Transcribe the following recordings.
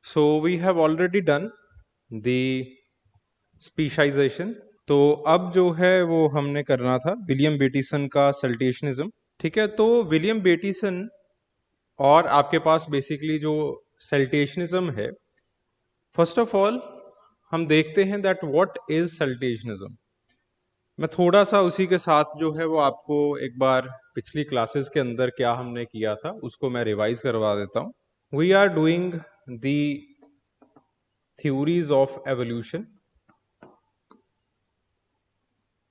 So we have already done the specialization. तो अब जो है वो हमने करना था विलियम बेटिसन का सल्टेशनिज्म। ठीक है, तो विलियम बेटिसन और आपके पास बेसिकली जो सल्टेशनिज्म है, फर्स्ट ऑफ ऑल हम देखते हैं दैट व्हाट इज सल्टेशनिज्म। मैं थोड़ा सा उसी के साथ जो है वो आपको एक बार पिछली क्लासेस के अंदर क्या हमने किया था उसको मैं रिवाइज करवा देता हूँ। We are doing the theories of evolution.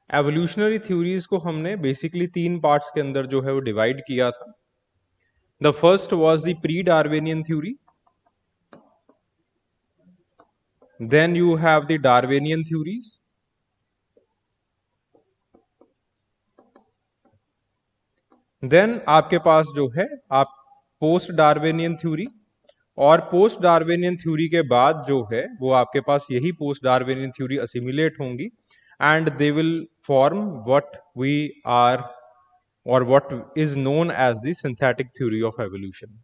Evolutionary theories को हमने बेसिकली 3 पार्ट्स के अंदर जो है वो डिवाइड किया था। The first was the pre Darwinian theory, then you have the Darwinian theories, then आपके पास जो है आप पोस्ट डार्विनियन थ्योरी, और पोस्ट डार्विनियन थ्योरी के बाद जो है वो आपके पास यही पोस्ट डार्विनियन थ्योरी असिमिलेट होंगी and they will form what we are और what is known as the synthetic theory of evolution.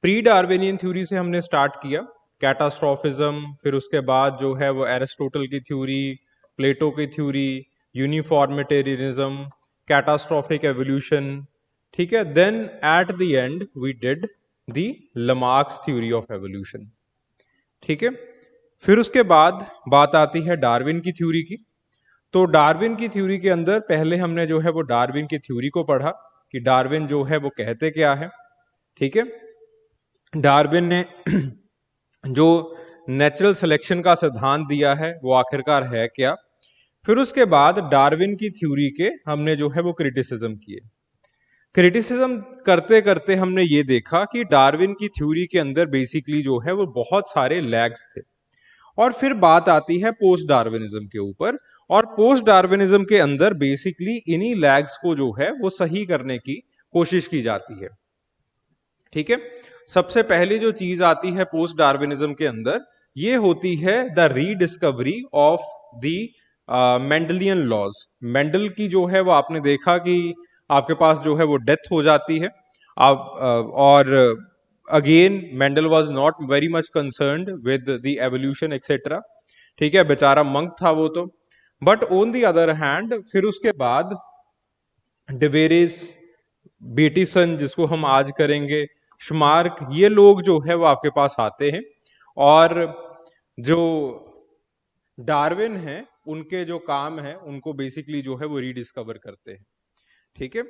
Pre Darwinian theory से हमने स्टार्ट किया, कैटास्ट्रोफिज्म, फिर उसके बाद जो है वो एरिस्टोटल की थ्योरी, प्लेटो की थ्योरी, यूनिफॉर्मिटेरियनिज्म, कैटास्ट्रोफिक एवोल्यूशन। ठीक है, then at the end we did the Lamarck's theory of evolution. ठीक है, फिर उसके बाद बात आती है डार्विन की थ्योरी की। तो डार्विन की थ्योरी के अंदर पहले हमने जो है वो डार्विन की थ्योरी को पढ़ा कि डार्विन जो है वो कहते क्या है। ठीक है, डार्विन ने जो नेचुरल सिलेक्शन का सिद्धांत दिया है वो आखिरकार है क्या। फिर उसके बाद डार्विन की थ्योरी के हमने जो है वो क्रिटिसिज्म किए। क्रिटिसिज्म करते करते हमने ये देखा कि डार्विन की थ्योरी के अंदर बेसिकली जो है वो बहुत सारे लैग्स थे। और फिर बात आती है पोस्ट डार्विनिज्म के ऊपर, और पोस्ट डार्विनिज्म के अंदर बेसिकली इन्हीं लैग्स को जो है वो सही करने की कोशिश की जाती है। ठीक है, सबसे पहली जो चीज आती है पोस्ट डार्विनिज्म के अंदर ये होती है the rediscovery of the Mendelian laws. Mendel की जो है वो आपने देखा कि आपके पास जो है वो डेथ हो जाती है। और again Mendel was not very much concerned with the evolution etcetera. ठीक है, बेचारा मंक था वो तो। But on the other hand फिर उसके बाद डिवेरिस, बेटिसन जिसको हम आज करेंगे, श्मार्क, ये लोग जो है वो आपके पास आते हैं और जो डार्विन है उनके जो काम है उनको बेसिकली जो है वो रीडिस्कवर करते हैं। ठीक है,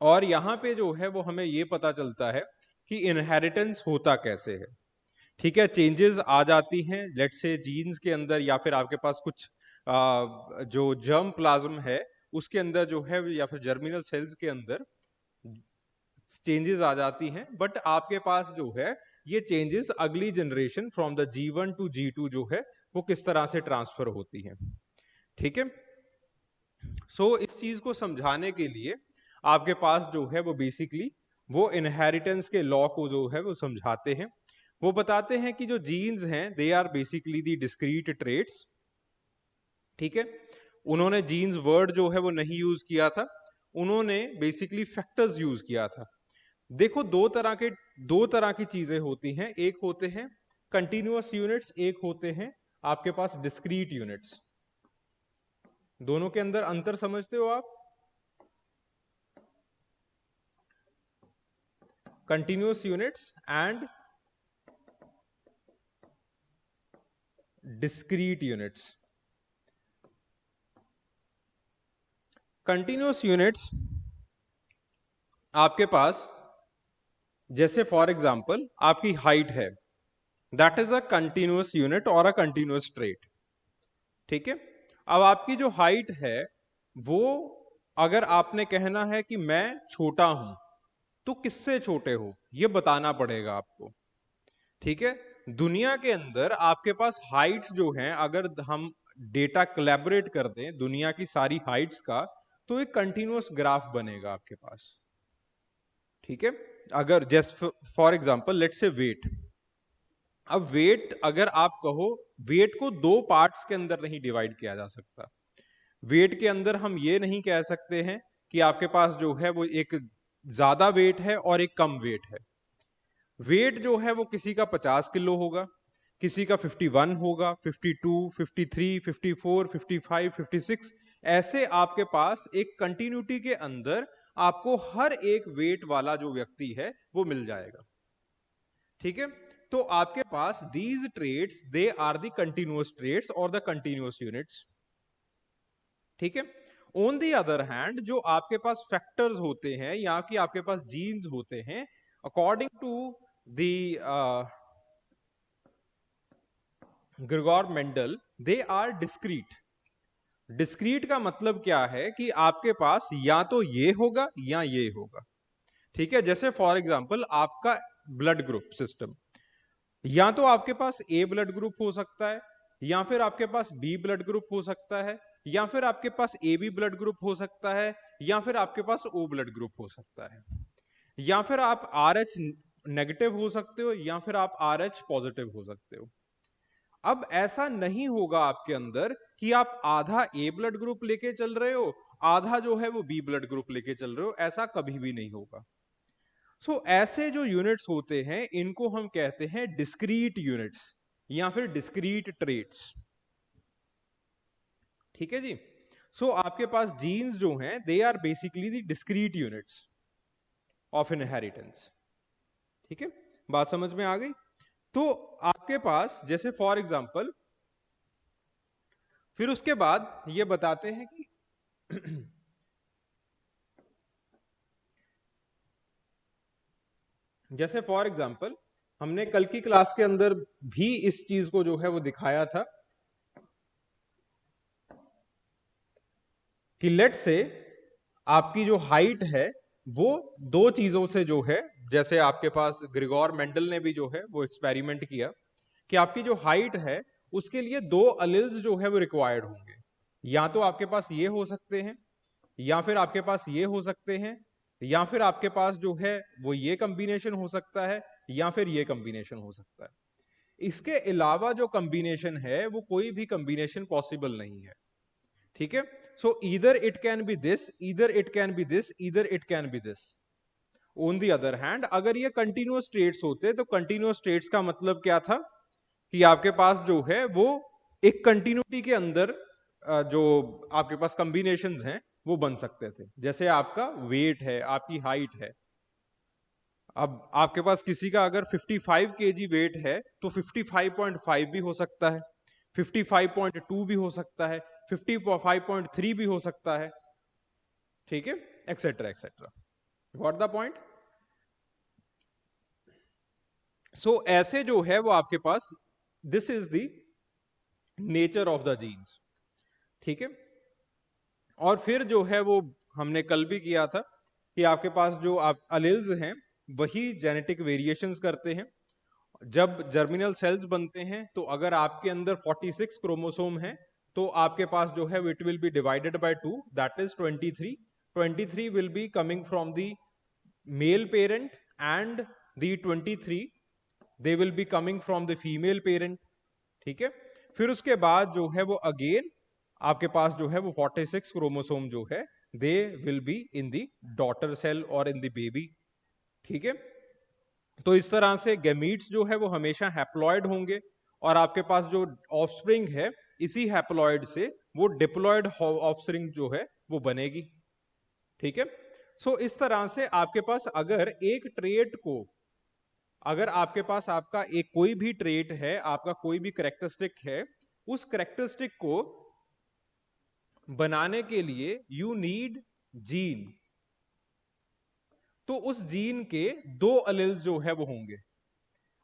और यहां पे जो है वो हमें ये पता चलता है कि इनहेरिटेंस होता कैसे है। ठीक है, चेंजेस आ जाती हैं लेट्स से जीन्स के अंदर या फिर आपके पास कुछ जो जर्म प्लाज्म है उसके अंदर जो है या फिर जर्मिनल सेल्स के अंदर चेंजेस आ जाती हैं, बट आपके पास जो है ये चेंजेस अगली generation from the G1 to G2 जो है वो किस तरह से ट्रांसफर होती हैं। ठीक है, सो इस चीज को समझाने के लिए आपके पास जो है वो बेसिकली वो इनहेरिटेंस के लॉ को जो है वो समझाते हैं। वो बताते हैं कि जो जीन्स हैं they are basically the discrete traits. ठीक है, उन्होंने जीन्स वर्ड जो है वो नहीं यूज किया था, उन्होंने बेसिकली फैक्टर्स यूज किया था। देखो दो तरह की चीजें होती हैं, एक होते हैं कंटिन्यूअस यूनिट्स, एक होते हैं आपके पास डिस्क्रीट यूनिट्स। दोनों के अंदर अंतर समझते हो आप? Continuous units and discrete units. Continuous units आपके पास जैसे फॉर एग्जांपल आपकी हाइट है, that is a continuous unit और अ कंटिन्यूअस ट्रेट। ठीक है, अब आपकी जो हाइट है वो अगर आपने कहना है कि मैं छोटा हूं तो किससे छोटे हो ये बताना पड़ेगा आपको। ठीक है, दुनिया के अंदर आपके पास हाइट्स जो हैं अगर हम डेटा कोलैबोरेट कर दें दुनिया की सारी हाइट्स का तो एक कंटिन्यूअस ग्राफ बनेगा आपके पास। ठीक है, अगर just for example let's say weight. अब वेट अगर आप कहो, वेट को 2 पार्ट्स के अंदर नहीं डिवाइड किया जा सकता। वेट के अंदर हम ये नहीं कह सकते हैं कि आपके पास जो है वो एक ज्यादा वेट है और एक कम वेट है। वेट जो है वो किसी का 50 किलो होगा, किसी का 51 होगा, 52, 53, 54, 55, 56। ऐसे आपके पास एक कंटिन्यूटी के अंदर आपको हर एक वेट वाला जो व्यक्ति है वो मिल जाएगा। ठीक है, तो आपके पास these trades they are the continuous trades और द कंटिन्यूअस यूनिट्स। ठीक है, ऑन दी अदर हैंड जो आपके पास फैक्टर्स होते हैं या कि आपके पास जीन्स होते हैं, according to the Gregor Mendel, they are discrete. Discrete का मतलब क्या है कि आपके पास या तो ये होगा या ये होगा। ठीक है, जैसे फॉर एग्जांपल आपका ब्लड ग्रुप सिस्टम, या तो आपके पास ए ब्लड ग्रुप हो सकता है, या फिर आपके पास बी ब्लड ग्रुप हो सकता है, या फिर आपके पास ए बी ब्लड ग्रुप हो सकता है, या फिर आपके पास ओ ब्लड ग्रुप हो सकता है, या फिर आप आर एच नेगेटिव हो सकते हो, या फिर आप आर एच पॉजिटिव हो सकते हो। अब ऐसा नहीं होगा आपके अंदर कि आप आधा ए ब्लड ग्रुप लेके चल रहे हो, आधा जो है वो बी ब्लड ग्रुप लेके चल रहे हो, ऐसा कभी भी नहीं होगा। ऐसे जो यूनिट्स होते हैं इनको हम कहते हैं डिस्क्रीट यूनिट्स या फिर डिस्क्रीट ट्रेट्स। ठीक है जी। आपके पास जीन्स जो हैं they are basically the discrete units of inheritance. ठीक है, बात समझ में आ गई। तो आपके पास जैसे फॉर एग्जांपल, फिर उसके बाद ये बताते हैं कि जैसे फॉर एग्जांपल हमने कल की क्लास के अंदर भी इस चीज को जो है वो दिखाया था कि लेट से आपकी जो हाइट है वो दो चीजों से जो है, जैसे आपके पास ग्रेगोर मेंडल ने भी जो है वो एक्सपेरिमेंट किया कि आपकी जो हाइट है उसके लिए दो अलिल्स जो है वो रिक्वायर्ड होंगे। या तो आपके पास ये हो सकते हैं, या फिर आपके पास ये हो सकते हैं, या फिर आपके पास जो है वो ये कॉम्बिनेशन हो सकता है, या फिर ये कॉम्बिनेशन हो सकता है। इसके अलावा जो कॉम्बिनेशन है वो कोई भी कॉम्बिनेशन पॉसिबल नहीं है। ठीक है, either it can be this, either it can be this, either it can be this. On the other hand अगर ये कंटिन्यूअस स्टेट्स होते तो कंटिन्यूअस स्टेट्स का मतलब क्या था कि आपके पास जो है वो एक कंटिन्यूटी के अंदर जो आपके पास कॉम्बिनेशंस हैं वो बन सकते थे। जैसे आपका वेट है, आपकी हाइट है, अब आपके पास किसी का अगर 55 केजी वेट है तो 55.5 भी हो सकता है, 55.2 भी हो सकता है, 55.3 भी हो सकता है। ठीक है, etcetera etcetera. Got the point. ऐसे जो है वो आपके पास this is the nature of the genes. ठीक है, और फिर जो है वो हमने कल भी किया था कि आपके पास जो आप अलील्स हैं वही जेनेटिक वेरिएशंस करते हैं। जब जर्मिनल सेल्स बनते हैं तो अगर आपके अंदर 46 क्रोमोसोम है तो आपके पास जो है it will be divided by 2, that is 23। 23 will be coming from the male parent and the 23 they will be coming from the female parent. ठीक है, फिर उसके बाद जो है वो अगेन आपके पास जो है वो 46 क्रोमोसोम जो है they will be in the daughter cell और इन दी बेबी। ठीक है, तो इस तरह से गैमीट्स जो है वो हमेशा हैप्लॉइड होंगे और आपके पास जो ऑफस्प्रिंग है इसी हैप्लॉइड से वो डिप्लॉइड ऑफस्प्रिंग जो है वो बनेगी। ठीक है, इस तरह से आपके पास अगर एक ट्रेट को, अगर आपके पास आपका एक कोई भी ट्रेट है, आपका कोई भी करेक्टरिस्टिक है, उस करेक्टरिस्टिक को बनाने के लिए यू नीड जीन। तो उस जीन के दो अलिल्स जो है वो होंगे,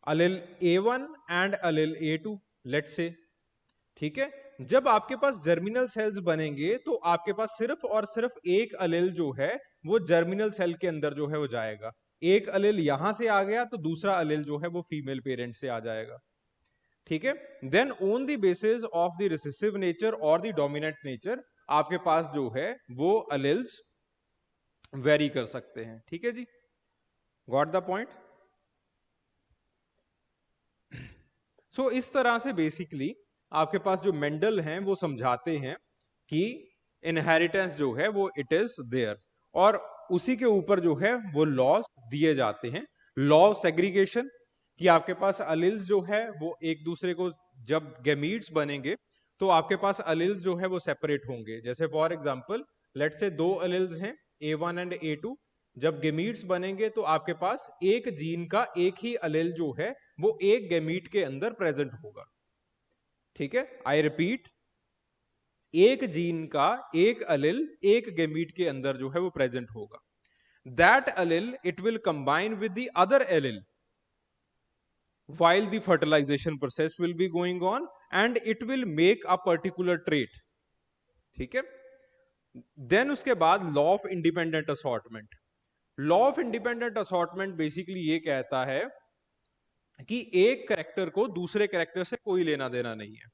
अलिल A1 एंड अलिल A2 लेट से। ठीक है, जब आपके पास जर्मिनल सेल्स बनेंगे तो आपके पास सिर्फ और सिर्फ एक अलिल जो है वो जर्मिनल सेल के अंदर जो है वो जाएगा। एक अलिल यहां से आ गया तो दूसरा अलिल जो है वो फीमेल पेरेंट से आ जाएगा। ठीक है, then on the basis of the recessive nature और द डोमिनेंट नेचर आपके पास जो है वो अलिल्स वेरी कर सकते हैं। ठीक है जी, गॉट द पॉइंट। इस तरह से बेसिकली आपके पास जो मेंडल हैं वो समझाते हैं कि इनहेरिटेंस जो है वो इट इज देयर, और उसी के ऊपर जो है वो लॉज दिए जाते हैं लॉ ऑफ सेग्रीगेशन, कि आपके पास अलिल्स जो है वो एक दूसरे को, जब गैमीट्स बनेंगे तो आपके पास अलिल्स जो है वो सेपरेट होंगे। जैसे फॉर एग्जांपल लेट्स से दो अलिल्स हैं A1 एंड A2, जब गैमीट्स बनेंगे तो आपके पास एक जीन का एक ही अलिल जो है वो एक गैमीट के अंदर प्रेजेंट होगा। ठीक है, आई रिपीट, एक जीन का एक अलिल एक गैमीट के अंदर जो है वो प्रेजेंट होगा। That अलिल it will combine with the other अलिल while the fertilization process will be going on and it will make a particular trait। ठीक है, देन उसके बाद law of independent assortment. Law of independent assortment basically ये कहता है कि एक character को दूसरे कैरेक्टर से कोई लेना देना नहीं है।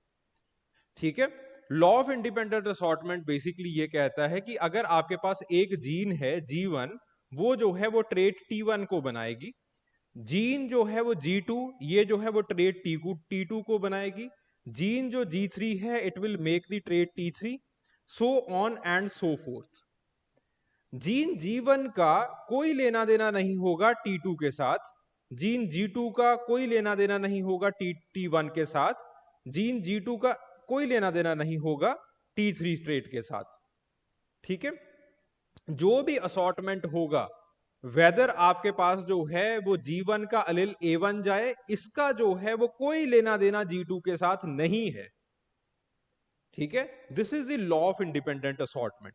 ठीक है, law of independent assortment basically ये कहता है कि अगर आपके पास एक जीन है G1, वो जो है वो ट्रेट T1 को बनाएगी, जीन जो है वो G2, ये जो है वो ट्रेट T2 को बनाएगी, जीन जो G3 है it will make the trait T3, so on and so fourth. Gene G1 का कोई लेना देना नहीं होगा T2 के साथ, जीन G2 का कोई लेना देना नहीं होगा T1 के साथ, जीन G2 का कोई लेना देना नहीं होगा T3 ट्रेट के साथ। ठीक है, जो भी असॉर्टमेंट होगा, वेदर आपके पास जो है वो G1 का अलिल A1 जाए, इसका जो है वो कोई लेना देना G2 के साथ नहीं है। ठीक है, this is the law of independent assortment.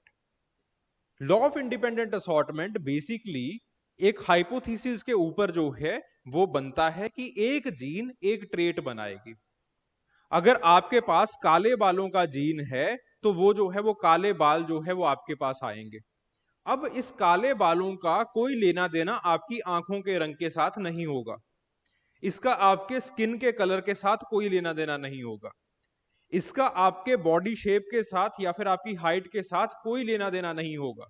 Law of independent assortment basically एक हाइपोथेसिस के ऊपर जो है वो बनता है कि एक जीन एक ट्रेट बनाएगी। अगर आपके पास काले बालों का जीन है तो वो जो है वो काले बाल जो है वो आपके पास आएंगे। अब इस काले बालों का कोई लेना देना आपकी आंखों के रंग के साथ नहीं होगा, इसका आपके स्किन के कलर के साथ कोई लेना देना नहीं होगा, इसका आपके बॉडी शेप के साथ या फिर आपकी हाइट के साथ कोई लेना देना नहीं होगा।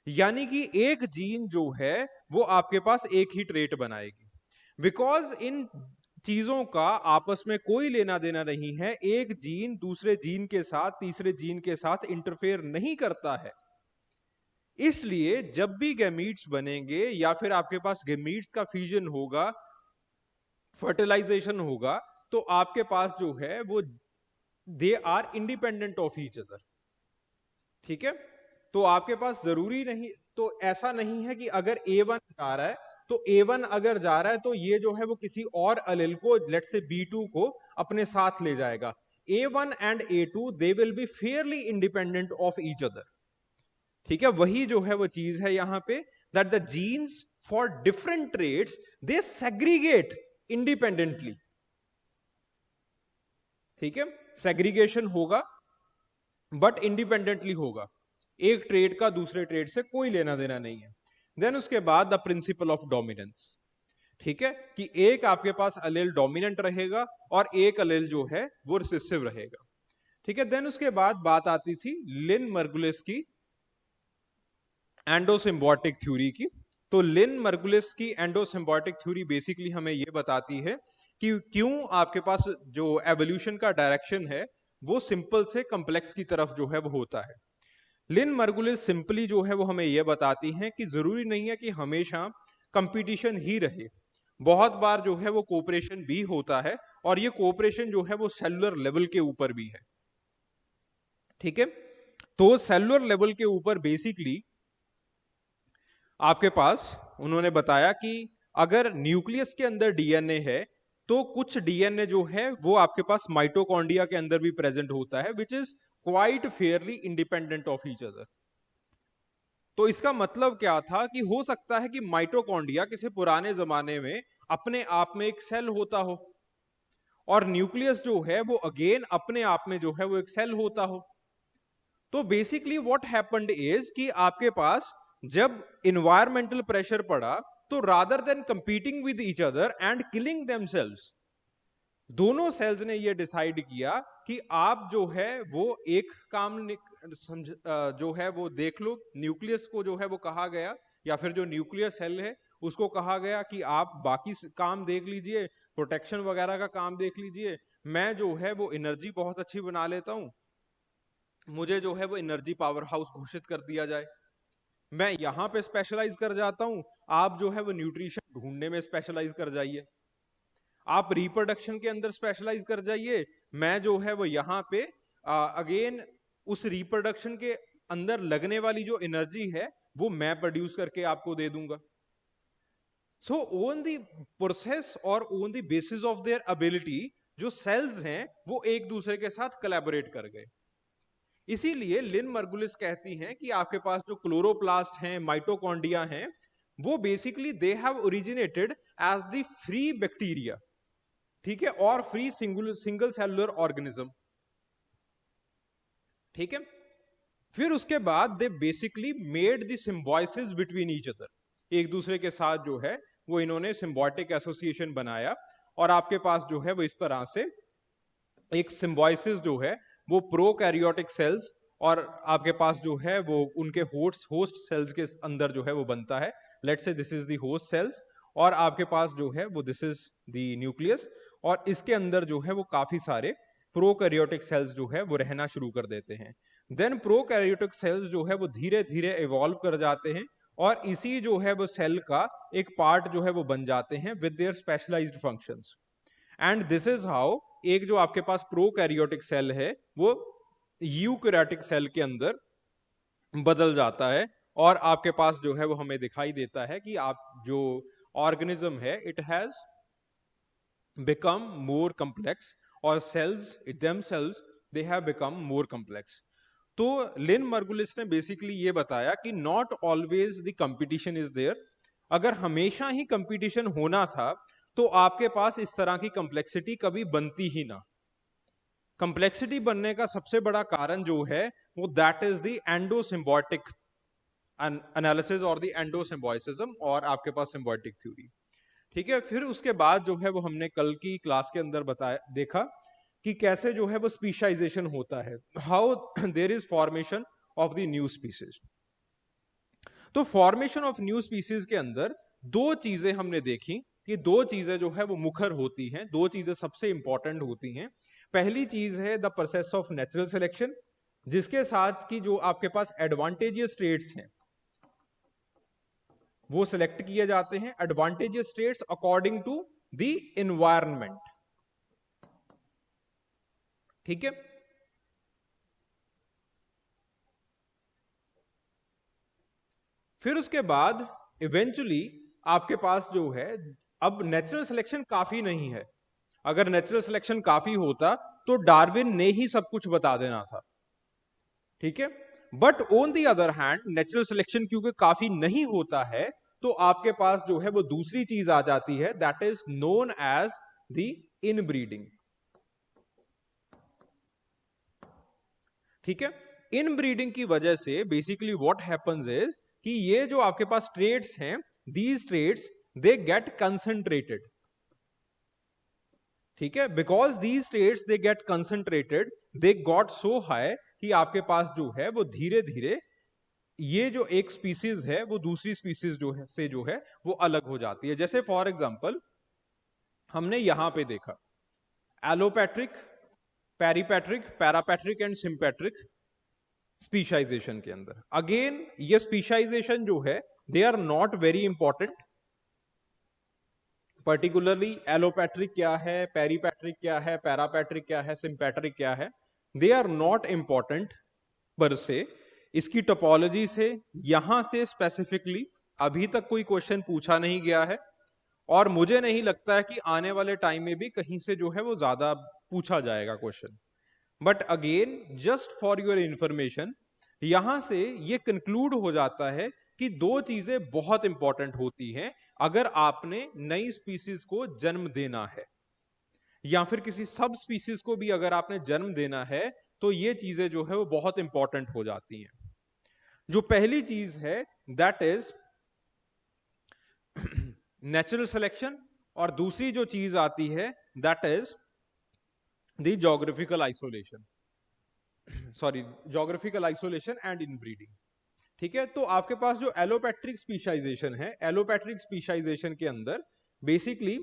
यानी कि एक जीन जो है वो आपके पास एक ही ट्रेट बनाएगी। बिकॉज इन चीजों का आपस में कोई लेना देना नहीं है, एक जीन दूसरे जीन के साथ तीसरे जीन के साथ इंटरफेयर नहीं करता है, इसलिए जब भी गैमीट्स बनेंगे या फिर आपके पास गैमीट्स का फ्यूजन होगा, फर्टिलाइजेशन होगा, तो आपके पास जो है वो they are independent of each other. ठीक है, तो आपके पास जरूरी नहीं, तो ऐसा नहीं है कि अगर A1 जा रहा है तो A1 अगर जा रहा है तो ये जो है वो किसी और अलिल को, लेट्स से B2 को अपने साथ ले जाएगा। A1 and A2 they will B Fairlie independent of each other. ठीक है, वही जो है वो चीज है यहां पे, that the genes for different traits they segregate independently. ठीक है, सेग्रीगेशन होगा बट इंडिपेंडेंटली होगा, एक ट्रेड का दूसरे ट्रेड से कोई लेना देना नहीं है। देन उसके बाद द प्रिंसिपल ऑफ डोमिनेंस। ठीक है, कि एक आपके पास अलेल डोमिनेंट रहेगा और एक अलेल जो है वो रिसेसिव रहेगा। ठीक है, देन उसके बाद बात आती थी लिन मर्गुलिस की एंडोसिम्बायोटिक थ्योरी की। तो लिन मर्गुलिस की एंडोसिम्बायोटिक थ्योरी बेसिकली हमें यह बताती है कि क्यों आपके पास जो एवोल्यूशन का डायरेक्शन है वो सिंपल से कॉम्प्लेक्स की तरफ जो है वो होता है। लिन मर्गुलिस सिंपली जो है वो हमें यह बताती हैं कि जरूरी नहीं है कि हमेशा कंपटीशन ही रहे, बहुत बार जो है वो कोऑपरेशन भी होता है, और ये कोऑपरेशन जो है वो सेलुलर लेवल के ऊपर भी है। ठीक है, तो सेलुलर लेवल के ऊपर बेसिकली आपके पास उन्होंने बताया कि अगर न्यूक्लियस के अंदर डीएनए है तो कुछ डीएनए जो है वो आपके पास माइटोकॉन्ड्रिया के अंदर भी प्रेजेंट होता है, which is quite Fairlie independent of each other. तो इसका मतलब क्या था कि हो सकता है कि माइटोकॉन्ड्रिया किसी पुराने जमाने में अपने आप में एक सेल होता हो, और न्यूक्लियस जो है वो अगेन अपने आप में जो है वो एक सेल होता हो। तो बेसिकली व्हाट हैपेंड इज कि आपके पास जब इन्वायरमेंटल प्रेशर पड़ा तो rather than competing with each other and killing themselves, दोनों सेल्स ने ये डिसाइड किया कि आप जो है वो एक काम जो है वो देख लो। न्यूक्लियस को जो है वो कहा गया, या फिर जो न्यूक्लियर सेल है उसको कहा गया कि आप बाकी काम देख लीजिए, प्रोटेक्शन वगैरह का काम देख लीजिए, मैं जो है वो एनर्जी बहुत अच्छी बना लेता हूं, मुझे जो है वो एनर्जी पावर हाउस घोषित कर दिया जाए, मैं यहां पे स्पेशलाइज कर जाता हूं, आप जो है वो न्यूट्रिशन ढूंढने में स्पेशलाइज कर जाइए, आप रिप्रोडक्शन के अंदर स्पेशलाइज कर जाइए, मैं जो है वो यहाँ पे अगेन उस रिप्रोडक्शन के अंदर लगने वाली जो एनर्जी है वो मैं प्रोड्यूस करके आपको दे दूंगा। सो ऑन द प्रोसेस और on the basis of their ability जो सेल्स हैं वो एक दूसरे के साथ कोलैबोरेट कर गए। इसीलिए लिन मर्गुलिस कहती हैं कि आपके पास जो क्लोरोप्लास्ट हैं, माइटोकॉन्ड्रिया हैं, वो basically they have originated as the free bacteria, ठीक है, और फ्री सिंगल सेलुलर ऑर्गेनिज्म, ठीक है। फिर उसके बाद they basically made the symbiosis between each other, एक दूसरे के साथ जो है वो इन्होंने सिम्बायोटिक एसोसिएशन बनाया, और आपके पास जो है वो इस तरह से एक सिम्बायोसिस जो है वो प्रोकैरियोटिक सेल्स और आपके पास जो है वो उनके होस्ट सेल्स के अंदर जो है वो बनता है। Let's say this is the host cells, और आपके पास जो है वो दिस इज द न्यूक्लियस, और इसके अंदर जो है वो काफी सारे प्रोकैरियोटिक सेल्स जो है वो रहना शुरू कर देते हैं। देन प्रोकैरियोटिक सेल्स जो है वो धीरे धीरे इवॉल्व कर जाते हैं, और इसी जो है वो सेल का एक पार्ट जो है वो बन जाते हैं with their specialised functions. And this is how एक जो आपके पास प्रोकैरियोटिक सेल है वो यूकैरियोटिक सेल के अंदर बदल जाता है, और आपके पास जो है वो हमें दिखाई देता है कि आप जो ऑर्गेनिज्म है it has become more complex, और cells themselves they have become more complex. तो लिन मर्गुलिस ने बेसिकली ये बताया कि not always the competition is there, अगर हमेशा ही कंपटीशन होना था तो आपके पास इस तरह की कंप्लेक्सिटी कभी बनती ही ना। कंप्लेक्सिटी बनने का सबसे बड़ा कारण जो है वो that is the endosymbiotic analysis और द एंडोसिम्बायोसिज्म, और आपके पास सिम्बायोटिक थ्योरी, ठीक है। फिर उसके बाद जो है वो हमने कल की क्लास के अंदर बताया देखा कि कैसे जो है वो स्पीशाइजेशन होता है, how there is formation of the new species. तो फॉर्मेशन ऑफ न्यू स्पीसीज के अंदर दो चीजें हमने देखी, कि दो चीजें जो है वो मुखर होती हैं, दो चीजें सबसे इंपॉर्टेंट होती हैं। पहली चीज है the process of natural selection, जिसके साथ की जो आपके पास एडवांटेजियस ट्रेड्स हैं वो सिलेक्ट किए जाते हैं, advantageous traits according to the environment, ठीक है। फिर उसके बाद इवेंचुअली आपके पास जो है अब नेचुरल सिलेक्शन काफी नहीं है, अगर नेचुरल सिलेक्शन काफी होता तो डार्विन ने ही सब कुछ बता देना था, ठीक है। But on the other hand natural selection क्योंकि काफी नहीं होता है, तो आपके पास जो है वो दूसरी चीज आ जाती है that is known as the inbreeding, ठीक है। इनब्रीडिंग की वजह से बेसिकली व्हाट हैपेंस इज कि ये जो आपके पास ट्रेड्स हैं, these trades they get concentrated, ठीक है। Because these trades they get concentrated, they got so high कि आपके पास जो है वो धीरे धीरे ये जो एक स्पीसीज है वो दूसरी स्पीसीज जो है से जो है वो अलग हो जाती है। जैसे फॉर एग्जांपल हमने यहां पे देखा allopatric, peripatric, parapatric and sympatric speciation के अंदर। अगेन ये स्पीशाइजेशन जो है they are not very important, particularly allopatric क्या है, पेरीपैट्रिक क्या है, पैरापैट्रिक क्या है, सिंपैट्रिक क्या है, दे आर नॉट इंपॉर्टेंट पर से। इसकी टोपोलॉजी से यहां से स्पेसिफिकली अभी तक कोई क्वेश्चन पूछा नहीं गया है, और मुझे नहीं लगता है कि आने वाले टाइम में भी कहीं से जो है वो ज्यादा पूछा जाएगा question. But again just for your information यहां से ये कंक्लूड हो जाता है कि दो चीजें बहुत इंपॉर्टेंट होती हैं अगर आपने नई स्पीसीज को जन्म देना है, या फिर किसी सब स्पीसीज को भी अगर आपने जन्म देना है, तो ये चीजें जो है वो बहुत इंपॉर्टेंट हो जाती हैं। जो पहली चीज है दैट इज नेचुरल सिलेक्शन, और दूसरी जो चीज आती है that is the geographical isolation, sorry geographical isolation and inbreeding, ठीक है। तो आपके पास जो एलोपैट्रिक स्पीशाइजेशन है, एलोपैट्रिक स्पीशाइजेशन के अंदर बेसिकली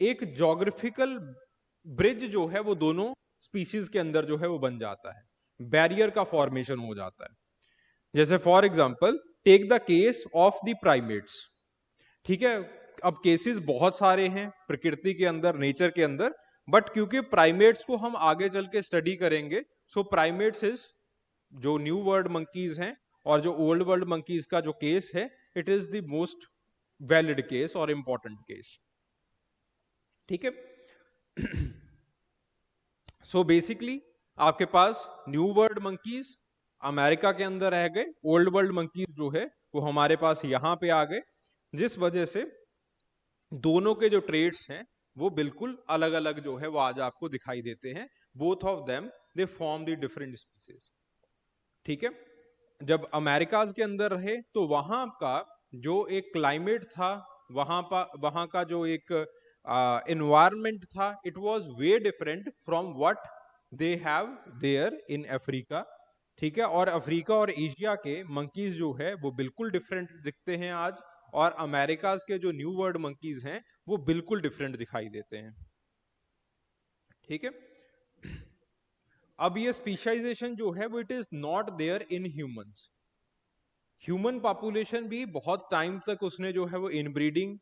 एक जोग्राफिकल ब्रिज जो है वो दोनों स्पीशीज के अंदर जो है वो बन जाता है, बैरियर का फॉर्मेशन हो जाता है। जैसे for example take the case of the primates, ठीक है, अब केसेस बहुत सारे हैं प्रकृति के अंदर, नेचर के अंदर, बट क्योंकि प्राइमेट्स को हम आगे चल के स्टडी करेंगे, सो प्राइमेट्स इज जो न्यू वर्ल्ड मंकीज हैं और जो ओल्ड वर्ल्ड मंकीज का जो केस है, it is the most valid case और इंपॉर्टेंट केस। ठीक है। सो बेसिकली आपके पास न्यू वर्ल्ड मंकीज अमेरिका के अंदर रह गए, ओल्ड वर्ल्ड मंकीज जो है वो हमारे पास यहां पे आ गए, जिस वजह से दोनों के जो ट्रेड्स हैं वो बिल्कुल अलग अलग जो है वो आज आपको दिखाई देते हैं। Both of them they form the different species. ठीक है, जब अमेरिकाज के अंदर रहे तो वहां का जो एक क्लाइमेट था, वहां का जो एक एनवायरमेंट था, it was way different from what they have there in Africa. ठीक है, और अफ्रीका और एशिया के मंकीज जो है वो बिल्कुल डिफरेंट दिखते हैं आज, और अमेरिकाज के जो न्यू वर्ल्ड मंकीज हैं वो बिल्कुल डिफरेंट दिखाई देते हैं। ठीक है, अब ये स्पीशाइजेशन जो है वो it is not there in humans. Human population भी बहुत टाइम तक उसने जो है वो इनब्रीडिंग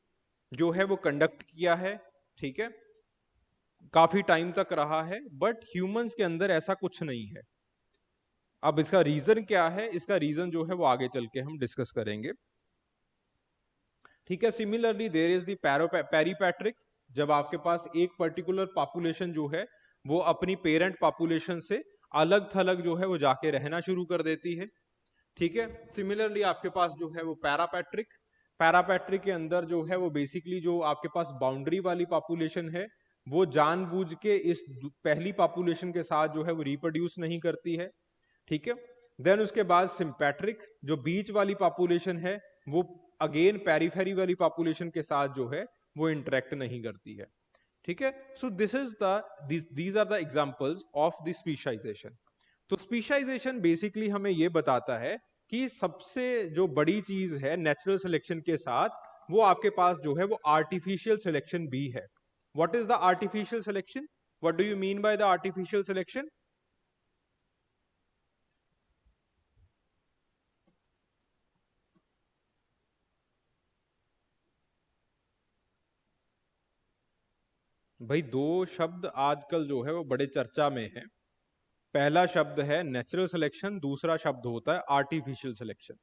जो है वो कंडक्ट किया है। ठीक है, काफी टाइम तक रहा है, बट ह्यूमंस के अंदर ऐसा कुछ नहीं है। अब इसका रीजन क्या है, इसका रीजन जो है वो आगे चल के हम डिस्कस करेंगे। ठीक है, similarly there is the peripatric, जब आपके पास एक पर्टिकुलर पॉपुलेशन जो है वो अपनी पेरेंट पॉपुलेशन से अलग थलग जो है वो जाके रहना शुरू कर देती है। ठीक है, सिमिलरली आपके पास जो है वो पैरापैट्रिक, पैरापैट्रिक के अंदर जो है वो बेसिकली जो आपके पास बाउंड्री वाली पॉपुलेशन है वो जानबूझ के इस पहली पॉपुलेशन के साथ जो है वो रिप्रोड्यूस नहीं करती है। ठीक है, देन उसके बाद सिंपैट्रिक, जो बीच वाली पॉपुलेशन है वो अगेन पेरीफेरी वाली पॉपुलेशन के साथ जो है वो इंटरेक्ट नहीं करती है। ठीक है, so this is these are the examples of the speciation. तो स्पीशाइजेशन बेसिकली हमें ये बताता है कि सबसे जो बड़ी चीज है नेचुरल सिलेक्शन के साथ, वो आपके पास जो है वो आर्टिफिशियल सिलेक्शन भी है। What is the artificial selection? What do you mean by the artificial selection? भाई दो शब्द आजकल जो है वो बड़े चर्चा में है। पहला शब्द है नेचुरल सिलेक्शन, दूसरा शब्द होता है आर्टिफिशियल सिलेक्शन।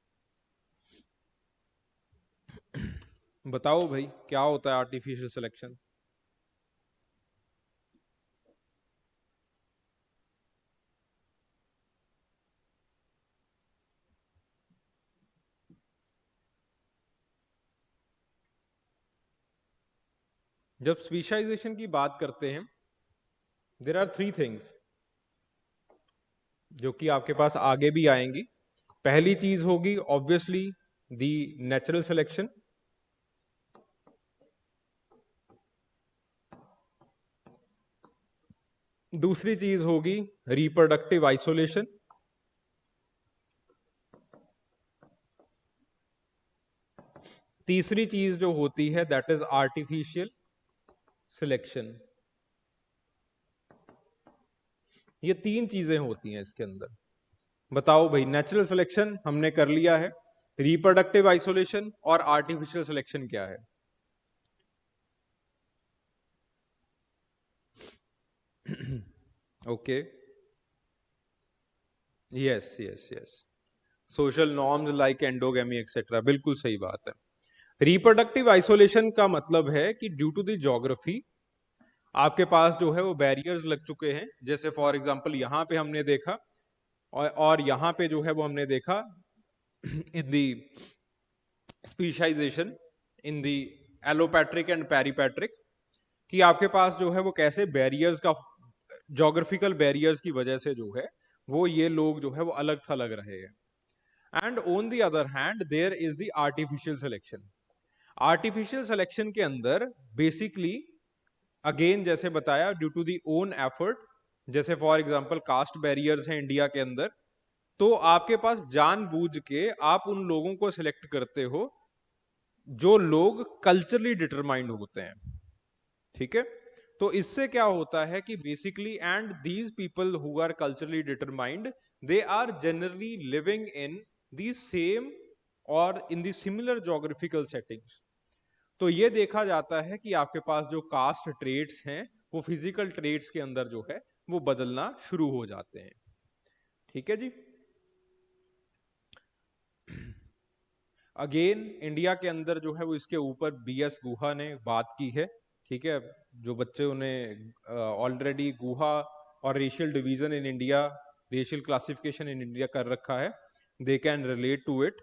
बताओ भाई क्या होता है आर्टिफिशियल सिलेक्शन? जब स्पीशाइजेशन की बात करते हैं, देयर आर थ्री थिंग्स जो कि आपके पास आगे भी आएंगी। पहली चीज होगी ऑब्वियसली दी नेचुरल सिलेक्शन। दूसरी चीज होगी रिप्रोडक्टिव आइसोलेशन। तीसरी चीज जो होती है दैट इज आर्टिफिशियल सिलेक्शन। ये तीन चीजें होती हैं इसके अंदर। बताओ भाई, नेचुरल सिलेक्शन हमने कर लिया है, रिप्रोडक्टिव आइसोलेशन और आर्टिफिशियल सिलेक्शन क्या है? Okay, yes yes yes, social norms like endogamy etcetera, बिल्कुल सही बात है। रिप्रोडक्टिव आइसोलेशन का मतलब है कि ड्यू टू द ज्योग्राफी आपके पास जो है वो बैरियर्स लग चुके हैं। जैसे फॉर एग्जांपल यहां पे हमने देखा और यहां पे जो है वो हमने देखा इन दी स्पीशाइजेशन इन दी एलोपैट्रिक एंड पेरीपैट्रिक, कि आपके पास जो है वो कैसे बैरियर्स का, ज्योग्राफिकल बैरियर्स की वजह से जो है वो ये लोग जो है वो अलग थलग रहे हैं। And on the other hand there is the artificial selection. Artificial selection के अंदर बेसिकली अगेन जैसे बताया due to the own effort, जैसे फॉर एग्जांपल कास्ट बैरियर्स हैं इंडिया के अंदर, तो आपके पास जानबूझ के आप उन लोगों को सिलेक्ट करते हो जो लोग कल्चरली डिटरमाइंड होते हैं। ठीक है, तो इससे क्या होता है कि basically and these people who are culturally determined, they are generally living in the same और in the similar geographical settings. तो ये देखा जाता है कि आपके पास जो कास्ट ट्रेट्स हैं वो फिजिकल ट्रेट्स के अंदर जो है वो बदलना शुरू हो जाते हैं। ठीक है जी। अगेन इंडिया के अंदर जो है वो इसके ऊपर BS गुहा ने बात की है। ठीक है, जो बच्चे उन्हें ऑलरेडी गुहा और racial division in India, racial classification in India कर रखा है, they can relate to it.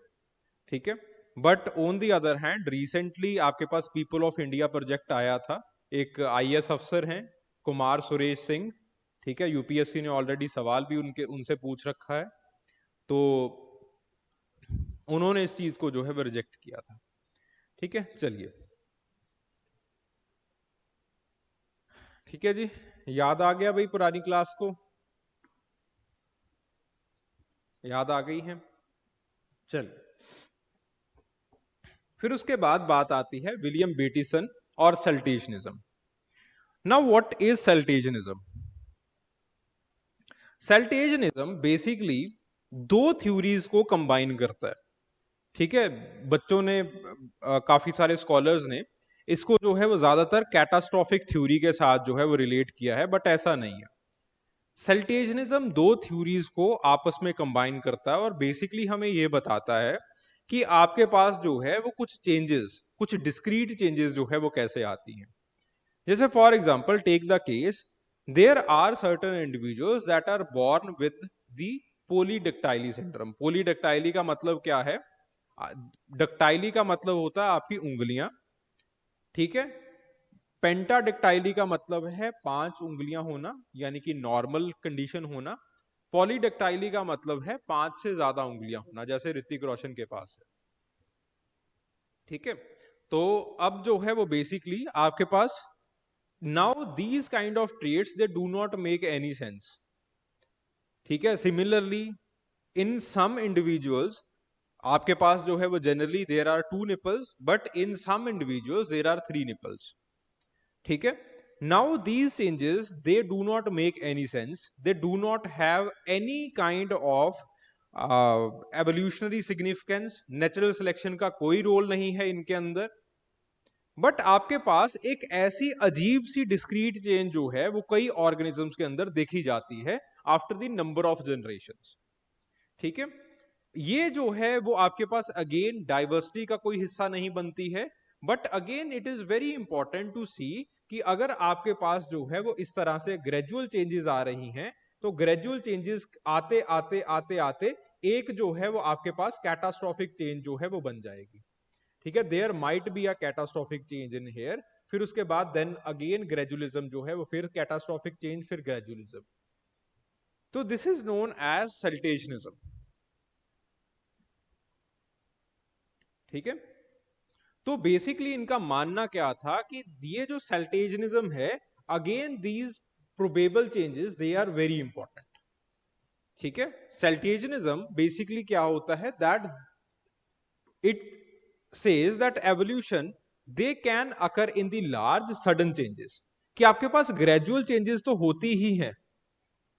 ठीक है, but on the other hand recently आपके पास पीपल ऑफ इंडिया प्रोजेक्ट आया था। एक IAS अफसर हैं कुमार सुरेश सिंह। ठीक है, UPSC ने ऑलरेडी सवाल भी उनसे पूछ रखा है, तो उन्होंने इस चीज को जो है वो रिजेक्ट किया था। ठीक है, चलिए। ठीक है जी, याद आ गया भाई पुरानी क्लास को? याद आ गई है? चल, फिर उसके बाद बात आती है विलियम बेटिसन और saltationism. Now what is saltationism? Saltationism basically दो थ्योरीज को कंबाइन करता है। ठीक है, बच्चों ने काफी सारे स्कॉलर्स ने इसको जो है वो ज्यादातर कैटास्ट्रोफिक थ्योरी के साथ जो है वो रिलेट किया है, बट ऐसा नहीं है। सेल्टेशनिज्म दो थ्योरीज को आपस में कंबाइन करता है और बेसिकली हमें यह बताता है कि आपके पास जो है वो कुछ चेंजेस, कुछ डिस्क्रीट चेंजेस जो है वो कैसे आती हैं। जैसे for example take the case, there are certain individuals that are born with the polydactyly syndrome. Polydactyly का मतलब क्या है? डक्टाइली का मतलब होता है आपकी उंगलियां। ठीक है, पेंटाडेक्टाइली का मतलब है 5 उंगलियां होना, यानी कि नॉर्मल कंडीशन होना। पॉलीडेक्टाइली का मतलब है 5 से ज्यादा उंगलियां होना, जैसे ऋतिक रोशन के पास है। ठीक है, तो अब जो है वो बेसिकली आपके पास now these kind of traits they do not make any sense. ठीक है, सिमिलरली इन सम इंडिविजुअल्स आपके पास जो है वो generally there are 2 nipples, but in some individuals there are 3 nipples. ठीक है, now these changes they do not make any sense, they do not have any kind of evolutionary significance, natural selection का कोई role नहीं है इनके अंदर। But आपके पास एक ऐसी अजीब सी डिस्क्रीट चेंज जो है वो कई ऑर्गेनिजम्स के अंदर देखी जाती है after the number of generations. ठीक है, ये जो है वो आपके पास अगेन डाइवर्सिटी का कोई हिस्सा नहीं बनती है, but again it is very important to see कि अगर आपके पास जो है वो इस तरह से ग्रेजुअल चेंजेस आ रही हैं, तो ग्रेजुअल चेंजेस आते आते आते आते एक जो है वो आपके पास कैटास्ट्रोफिक चेंज जो है वो बन जाएगी। ठीक है, there might be a catastrophic change in here, फिर उसके बाद देन अगेन ग्रेजुअलिज्म जो है वो फिर कैटास्ट्रोफिक चेंज, फिर ग्रेजुअलिज्म। तो दिस इज नोन एज सेल्टेशनिज्म। ठीक है, तो बेसिकली इनका मानना क्या था कि ये जो सेल्टेजनिज्म है, again these probable changes they are very important. ठीक है, सेल्टेजनिज्म बेसिकली क्या होता है, that it says that evolution they can occur in the large sudden changes. कि आपके पास ग्रेजुअल चेंजेस तो होती ही हैं,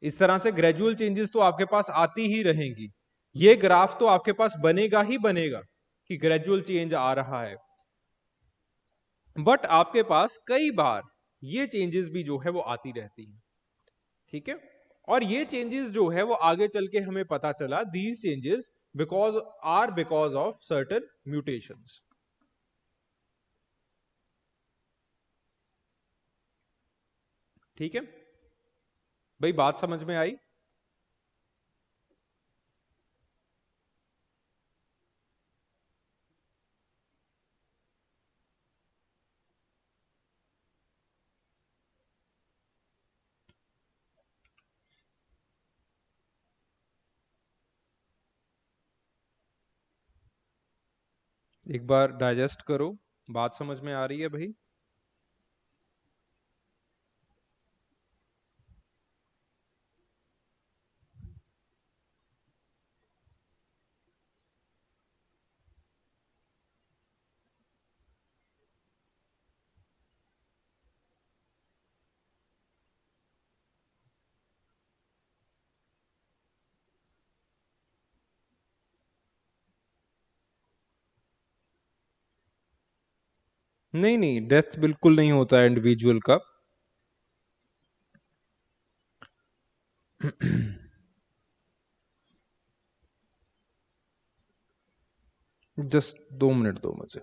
इस तरह से ग्रेजुअल चेंजेस तो आपके पास आती ही रहेंगी। ये ग्राफ तो आपके पास बनेगा ही बनेगा कि ग्रेजुअल चेंज आ रहा है, बट आपके पास कई बार ये चेंजेस भी जो है वो आती रहती हैं। ठीक है, और ये चेंजेस जो है वो आगे चल के हमें पता चला these changes because of certain mutations. ठीक है भाई, बात समझ में आई? एक बार डाइजेस्ट करो, बात समझ में आ रही है भाई? नहीं नहीं, डेथ बिल्कुल नहीं होता है इंडिविजुअल का। जस्ट 2 मिनट दो मुझे।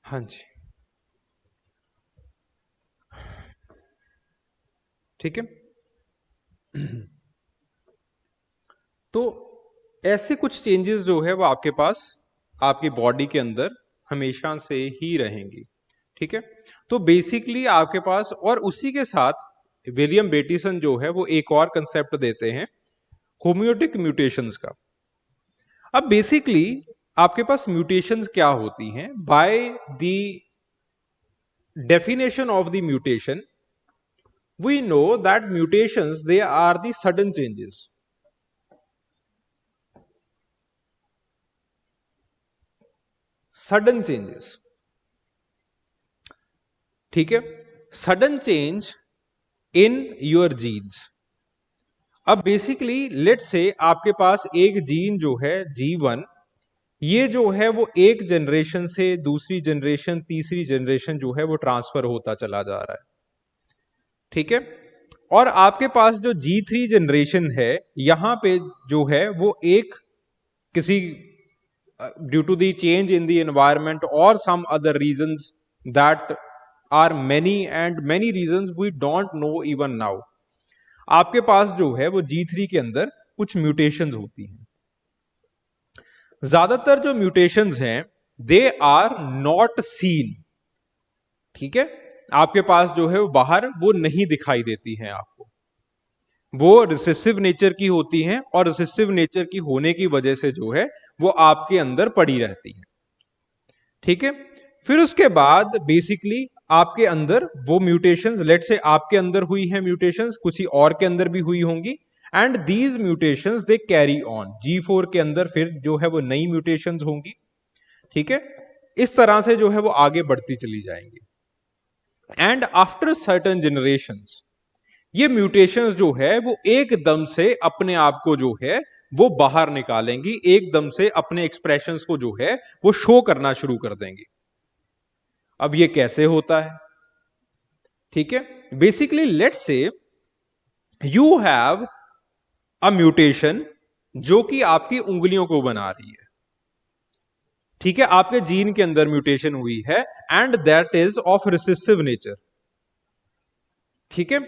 हाँ जी, ठीक है। तो ऐसे कुछ चेंजेस जो है वो आपके पास आपकी बॉडी के अंदर हमेशा से ही रहेंगी, ठीक है। तो बेसिकली आपके पास, और उसी के साथ विलियम बेटिसन जो है वो एक और कंसेप्ट देते हैं होम्योटिक म्यूटेशंस का। अब बेसिकली आपके पास म्यूटेशंस क्या होती हैं? By the definition of the mutation we know that mutations, they are the sudden changes. Sudden changes, ठीक है। Sudden change in your genes. अब बेसिकली लेट से आपके पास एक जीन जो है G1, ये जो है वो एक जनरेशन से दूसरी जनरेशन, तीसरी जनरेशन जो है वो ट्रांसफर होता चला जा रहा है, ठीक है। और आपके पास जो G3 जनरेशन है, यहां पे जो है वो एक किसी due to the change in the environment or some other reasons that are many and many reasons we don't know even now, आपके पास जो है वो G3 के अंदर कुछ म्यूटेशंस होती हैं। ज्यादातर जो म्यूटेशंस हैं दे आर नॉट सीन, ठीक है। आपके पास जो है वो बाहर वो नहीं दिखाई देती हैं आपको, वो रिसेसिव नेचर की होती हैं, और रिसेसिव नेचर की होने की वजह से जो है वो आपके अंदर पड़ी रहती हैं, ठीक है। फिर उसके बाद बेसिकली आपके अंदर वो म्यूटेशंस, लेट से आपके अंदर हुई है म्यूटेशंस, किसी और के अंदर भी हुई होंगी, and these mutations they carry on G4 के अंदर, फिर जो है वो नई म्यूटेशंस होंगी, ठीक है। इस तरह से जो है वो आगे बढ़ती चली जाएंगी। एंड आफ्टर सर्टेन जनरेशंस ये म्यूटेशंस जो है वो एकदम से अपने आप को जो है वो बाहर निकालेंगी, एकदम से अपने एक्सप्रेशंस को जो है वो शो करना शुरू कर देंगी। अब ये कैसे होता है? ठीक है, basically let's say you have a mutation जो कि आपकी उंगलियों को बना रही है, ठीक है। आपके जीन के अंदर म्यूटेशन हुई है and that is of recessive nature, ठीक है।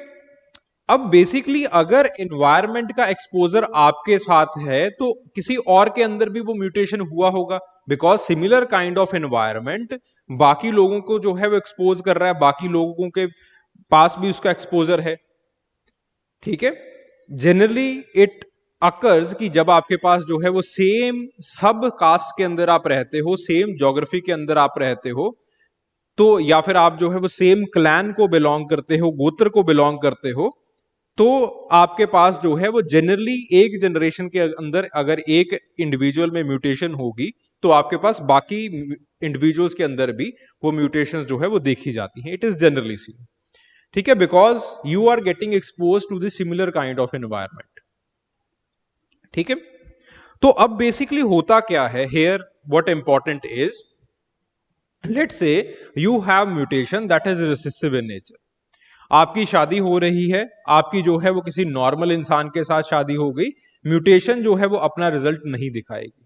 अब बेसिकली अगर एनवायरमेंट का एक्सपोजर आपके साथ है तो किसी और के अंदर भी वो म्यूटेशन हुआ होगा, because similar kind of environment बाकी लोगों को जो है वो एक्सपोज कर रहा है, बाकी लोगों के पास भी उसका एक्सपोजर है, ठीक है। जनरली इट अकर्स कि जब आपके पास जो है वो सेम सब कास्ट के अंदर आप रहते हो, सेम ज्योग्राफी के अंदर आप रहते हो, तो या फिर आप जो है वो सेम क्लैन को बिलोंग करते हो, गोत्र को बिलोंग करते हो, तो आपके पास जो है वो जनरली एक जनरेशन के अंदर अगर एक इंडिविजुअल में म्यूटेशन होगी तो आपके पास बाकी इंडिविजुअल्स के अंदर भी वो म्यूटेशंस जो है वो देखी जाती हैं। इट इज जनरली सी, ठीक है, because you are getting expose to the similar kind of environment, ठीक है। तो अब बेसिकली होता क्या है here, what important is, let's say you have mutation that is recessive in nature. आपकी शादी हो रही है, आपकी जो है वो किसी नॉर्मल इंसान के साथ शादी हो गई, म्यूटेशन जो है वो अपना रिजल्ट नहीं दिखाएगी,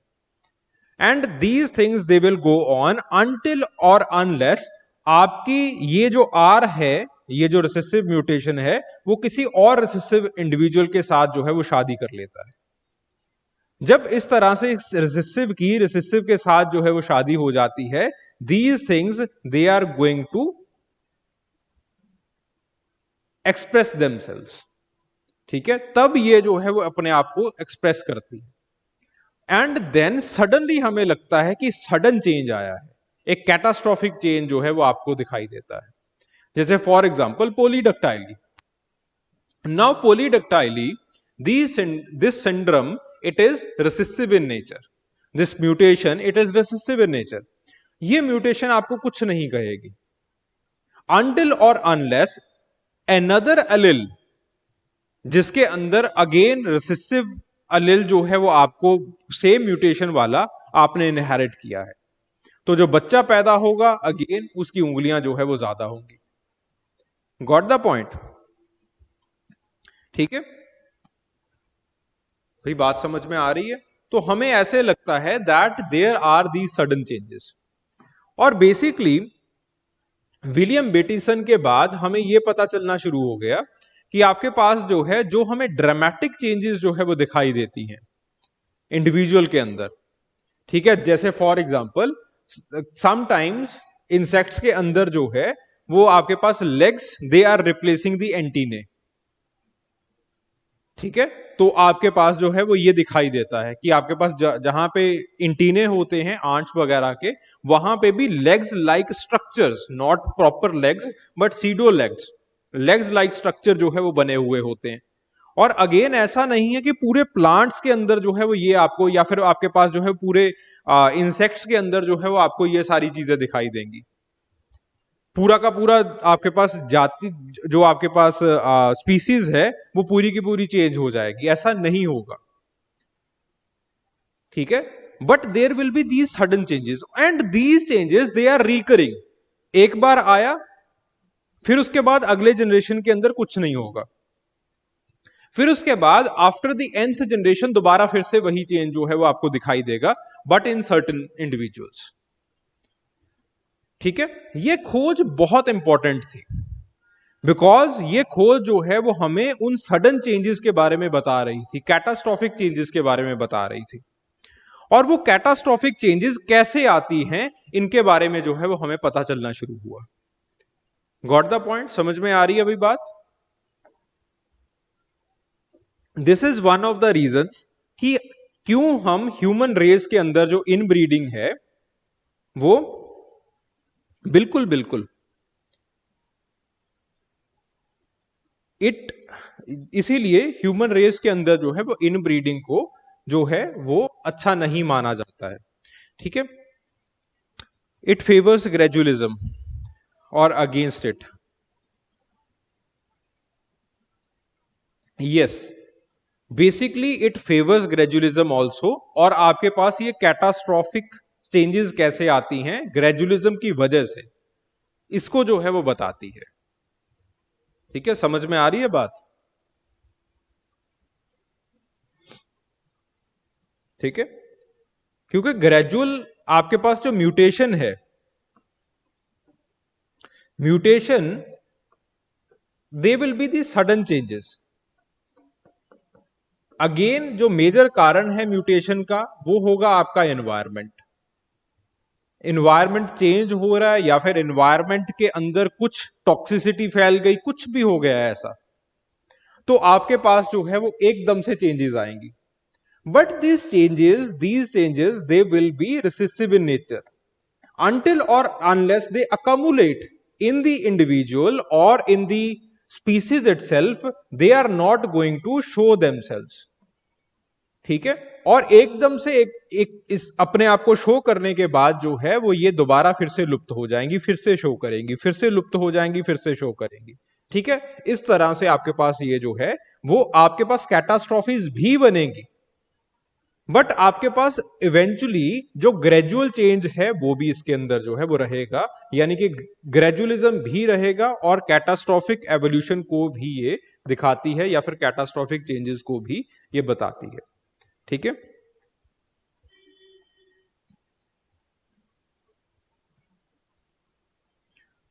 and these things they will go on until और अनलेस आपकी ये जो आर है, ये जो रिसेसिव म्यूटेशन है, वो किसी और रिसेसिव इंडिविजुअल के साथ जो है वो शादी कर लेता है। जब इस तरह से रिसेसिव के साथ जो है वो शादी हो जाती है, these things they are going to express themselves, ठीक है। तब ये जो है वो अपने आप को एक्सप्रेस करती है, एंड देन सडनली हमें लगता है कि सडन चेंज आया है, एक कैटास्ट्रॉफिक चेंज जो है वो आपको दिखाई देता है। जैसे for example polydactyly. Now polydactyly, this syndrome it is recessive in nature, this mutation it is recessive in nature. ये म्यूटेशन आपको कुछ नहीं कहेगी until or unless another allele जिसके अंदर अगेन रिसेसिव अलिल जो है वो आपको सेम म्यूटेशन वाला आपने इनहेरिट किया है, तो जो बच्चा पैदा होगा अगेन उसकी उंगलियां जो है वो ज्यादा होंगी। Got the point? ठीक है भाई, बात समझ में आ रही है? तो हमें ऐसे लगता है that there are the sudden changes, और बेसिकली विलियम बेटिसन के बाद हमें यह पता चलना शुरू हो गया कि आपके पास जो है, जो हमें ड्रामेटिक चेंजेस जो है वो दिखाई देती हैं इंडिविजुअल के अंदर। ठीक है, जैसे फॉर एग्जांपल समटाइम्स इंसेक्ट्स के अंदर जो है वो आपके पास legs they are replacing the antennae. ठीक है, तो आपके पास जो है वो ये दिखाई देता है कि आपके पास जहां पे इंटीने होते हैं आंच वगैरह के, वहां पे भी legs like structures, not proper legs but pseudo legs like structure जो है वो बने हुए होते हैं। और अगेन ऐसा नहीं है कि पूरे प्लांट्स के अंदर जो है वो ये आपको, या फिर आपके पास जो है पूरे इंसेक्ट्स के अंदर जो है वो आपको ये सारी चीजें दिखाई देंगी। पूरा का पूरा आपके पास जाति, जो आपके पास स्पीसीज है वो पूरी की पूरी चेंज हो जाएगी, ऐसा नहीं होगा। ठीक है, but there will be these sudden changes and these changes they are recurring. एक बार आया, फिर उसके बाद अगले जनरेशन के अंदर कुछ नहीं होगा, फिर उसके बाद आफ्टर द nth जनरेशन दोबारा फिर से वही चेंज जो है वो आपको दिखाई देगा, बट इन सर्टेन इंडिविजुअल्स। ठीक है, ये खोज बहुत इंपॉर्टेंट थी, बिकॉज ये खोज जो है वो हमें उन सडन चेंजेस के बारे में बता रही थी, कैटास्ट्रॉफिक चेंजेस के बारे में बता रही थी। और वो कैटास्ट्रॉफिक चेंजेस कैसे आती हैं इनके बारे में जो है वो हमें पता चलना शुरू हुआ। Got the point? समझ में आ रही है अभी बात? This is one of the reasons कि क्यों हम ह्यूमन रेस के अंदर जो इनब्रीडिंग है वो बिल्कुल बिल्कुल इट इसीलिए ह्यूमन रेस के अंदर जो है वो इनब्रीडिंग को जो है वो अच्छा नहीं माना जाता है। ठीक है, इट फेवर्स ग्रेजुअलिज्म और against it. Yes, basically it favours gradualism also, और आपके पास ये कैटास्ट्रॉफिक चेंजेस कैसे आती हैं ग्रेजुअलिज्म की वजह से, इसको जो है वो बताती है। ठीक है, समझ में आ रही है बात? ठीक है, क्योंकि ग्रेजुअल आपके पास जो म्यूटेशन है, mutation they will be the sudden changes. Again जो मेजर कारण है म्यूटेशन का वो होगा आपका एनवायरमेंट। एनवायरमेंट चेंज हो रहा है, या फिर एनवायरमेंट के अंदर कुछ टॉक्सिसिटी फैल गई, कुछ भी हो गया है ऐसा, तो आपके पास जो है वो एकदम से चेंजेस आएंगी। But these changes they will be recessive in nature until or unless they accumulate in the individual or in the species itself, they are not going to show themselves। ठीक है, और एकदम से एक इस अपने आप को शो करने के बाद जो है वो ये दोबारा फिर से लुप्त हो जाएंगी, फिर से शो करेंगी, फिर से लुप्त हो जाएंगी, फिर से शो करेंगी। ठीक है, इस तरह से आपके पास ये जो है वो आपके पास कैटास्ट्रॉफीज भी बनेंगी, बट आपके पास इवेंचुअली जो ग्रेजुअल चेंज है वो भी इसके अंदर जो है वो रहेगा, यानी कि ग्रेजुअलिज्म भी रहेगा और कैटास्ट्रॉफिक एवोल्यूशन को भी ये दिखाती है, या फिर कैटास्ट्रॉफिक चेंजेस को भी ये बताती है। ठीक है,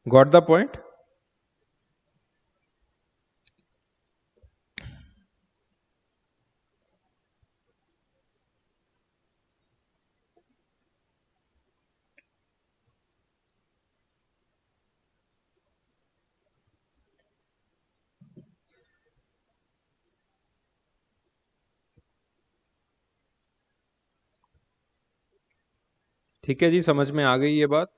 गॉट द पॉइंट? ठीक है जी, समझ में आ गई ये बात?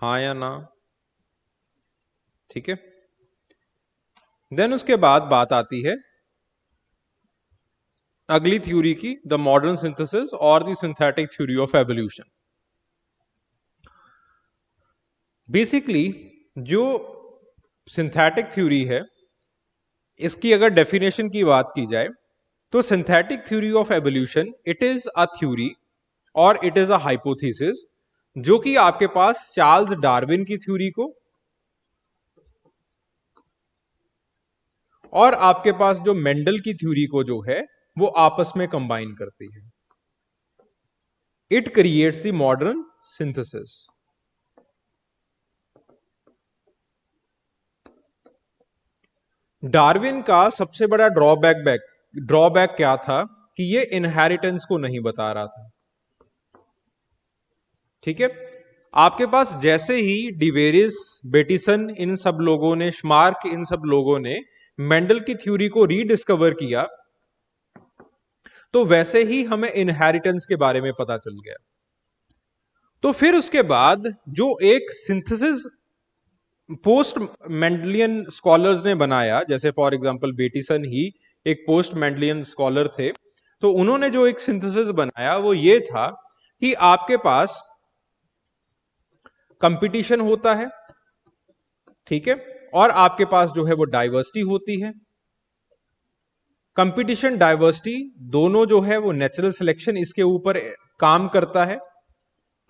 हाँ या ना? ठीक है। देन उसके बाद बात आती है अगली थ्योरी की, द मॉडर्न सिंथेसिस और the synthetic theory of evolution. Basically जो सिंथेटिक थ्योरी है, इसकी अगर डेफिनेशन की बात की जाए तो synthetic theory of evolution it is a theory और इट इज अ हाइपोथेसिस जो कि आपके पास चार्ल्स डार्विन की थ्योरी को और आपके पास जो मेंडल की थ्योरी को जो है वो आपस में कंबाइन करती है। It creates the modern synthesis. Darwin का सबसे बड़ा ड्रॉबैक क्या था कि ये इनहेरिटेंस को नहीं बता रहा था। ठीक है। आपके पास जैसे ही डिवेरिस, बेटिसन, इन सब लोगों ने, श्मार्क, इन सब लोगों ने मेंडल की थ्योरी को रीडिस्कवर किया तो वैसे ही हमें इनहेरिटेंस के बारे में पता चल गया। तो फिर उसके बाद जो एक सिंथेसिस पोस्ट मेंडलियन स्कॉलर्स ने बनाया, जैसे फॉर एग्जांपल बेटिसन ही एक पोस्ट मेंडलियन स्कॉलर थे, तो उन्होंने जो एक सिंथेसिस बनाया वो ये था कि आपके पास कंपटीशन होता है, ठीक है, और आपके पास जो है वो डाइवर्सिटी होती है। कंपटीशन, डाइवर्सिटी दोनों जो है वो नेचुरल सिलेक्शन इसके ऊपर काम करता है।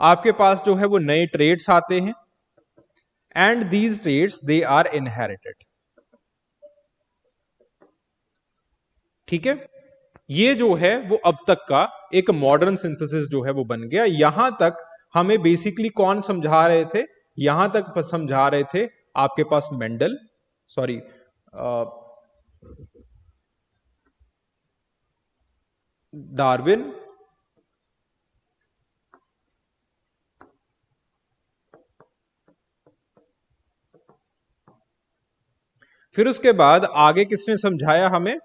आपके पास जो है वो नए ट्रेड्स आते हैं and these trades they are inherited. ठीक है। ये जो है वो अब तक का एक मॉडर्न सिंथेसिस जो है वो बन गया। यहां तक हमें बेसिकली कौन समझा रहे थे? यहां तक समझा रहे थे आपके पास मेंडल, सॉरी, डार्विन, फिर उसके बाद आगे किसने समझाया हमें?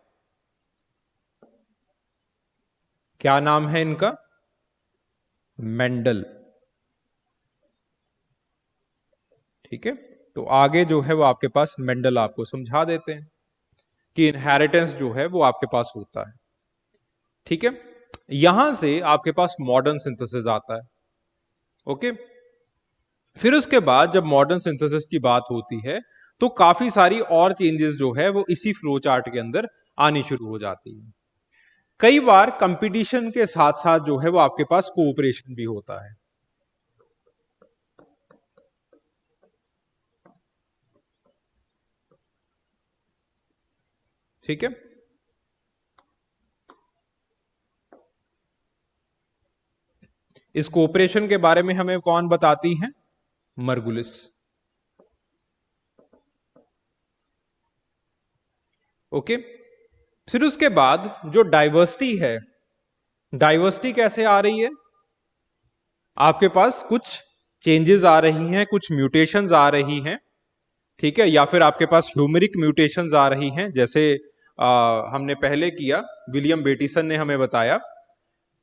क्या नाम है इनका? मेंडल। ठीक है। तो आगे जो है वो आपके पास मेंडल आपको समझा देते हैं कि इनहेरिटेंस जो है वो आपके पास होता है। ठीक है। यहां से आपके पास मॉडर्न सिंथेसिस आता है। ओके। फिर उसके बाद जब मॉडर्न सिंथेसिस की बात होती है तो काफी सारी और चेंजेस जो है वो इसी फ्लो चार्ट के अंदर आनी शुरू हो जाती है। कई बार कंपटीशन के साथ साथ जो है वो आपके पास कोऑपरेशन भी होता है। ठीक है। इस कोऑपरेशन के बारे में हमें कौन बताती है? मर्गुलिस। ओके। फिर उसके बाद जो डाइवर्सिटी है, डाइवर्सिटी कैसे आ रही है? आपके पास कुछ चेंजेस आ रही हैं, कुछ म्यूटेशंस आ रही हैं, ठीक है, या फिर आपके पास ह्यूमेरिक म्यूटेशंस आ रही हैं, जैसे हमने पहले किया, विलियम बेटिसन ने हमें बताया।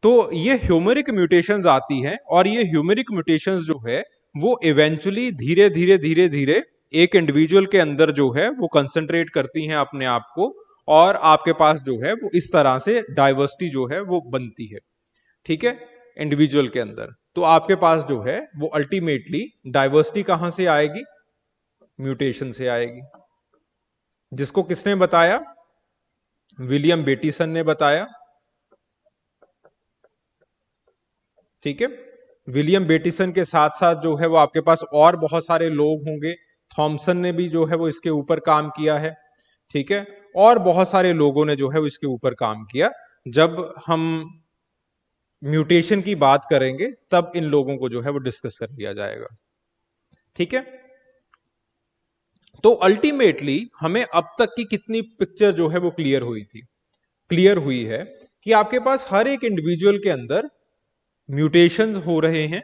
तो ये ह्यूमेरिक म्यूटेशंस आती हैं और ये ह्यूमेरिक म्यूटेशंस जो है वो इवेंचुअली धीरे धीरे धीरे धीरे एक इंडिविजुअल के अंदर जो है वो कंसंट्रेट करती हैं अपने आप को, और आपके पास जो है वो इस तरह से डाइवर्सिटी जो है वो बनती है। ठीक है। इंडिविजुअल के अंदर तो आपके पास जो है वो अल्टीमेटली डाइवर्सिटी कहां से आएगी? म्यूटेशन से आएगी, जिसको किसने बताया? विलियम बेटिसन ने बताया। ठीक है। विलियम बेटिसन के साथ साथ जो है वो आपके पास और बहुत सारे लोग होंगे। थॉमसन ने भी जो है वो इसके ऊपर काम किया है। ठीक है। और बहुत सारे लोगों ने जो है वो इसके ऊपर काम किया। जब हम म्यूटेशन की बात करेंगे तब इन लोगों को जो है वो डिस्कस कर लिया जाएगा। ठीक है। तो अल्टीमेटली हमें अब तक की कितनी पिक्चर जो है वो क्लियर हुई थी? क्लियर हुई है कि आपके पास हर एक इंडिविजुअल के अंदर म्यूटेशंस हो रहे हैं।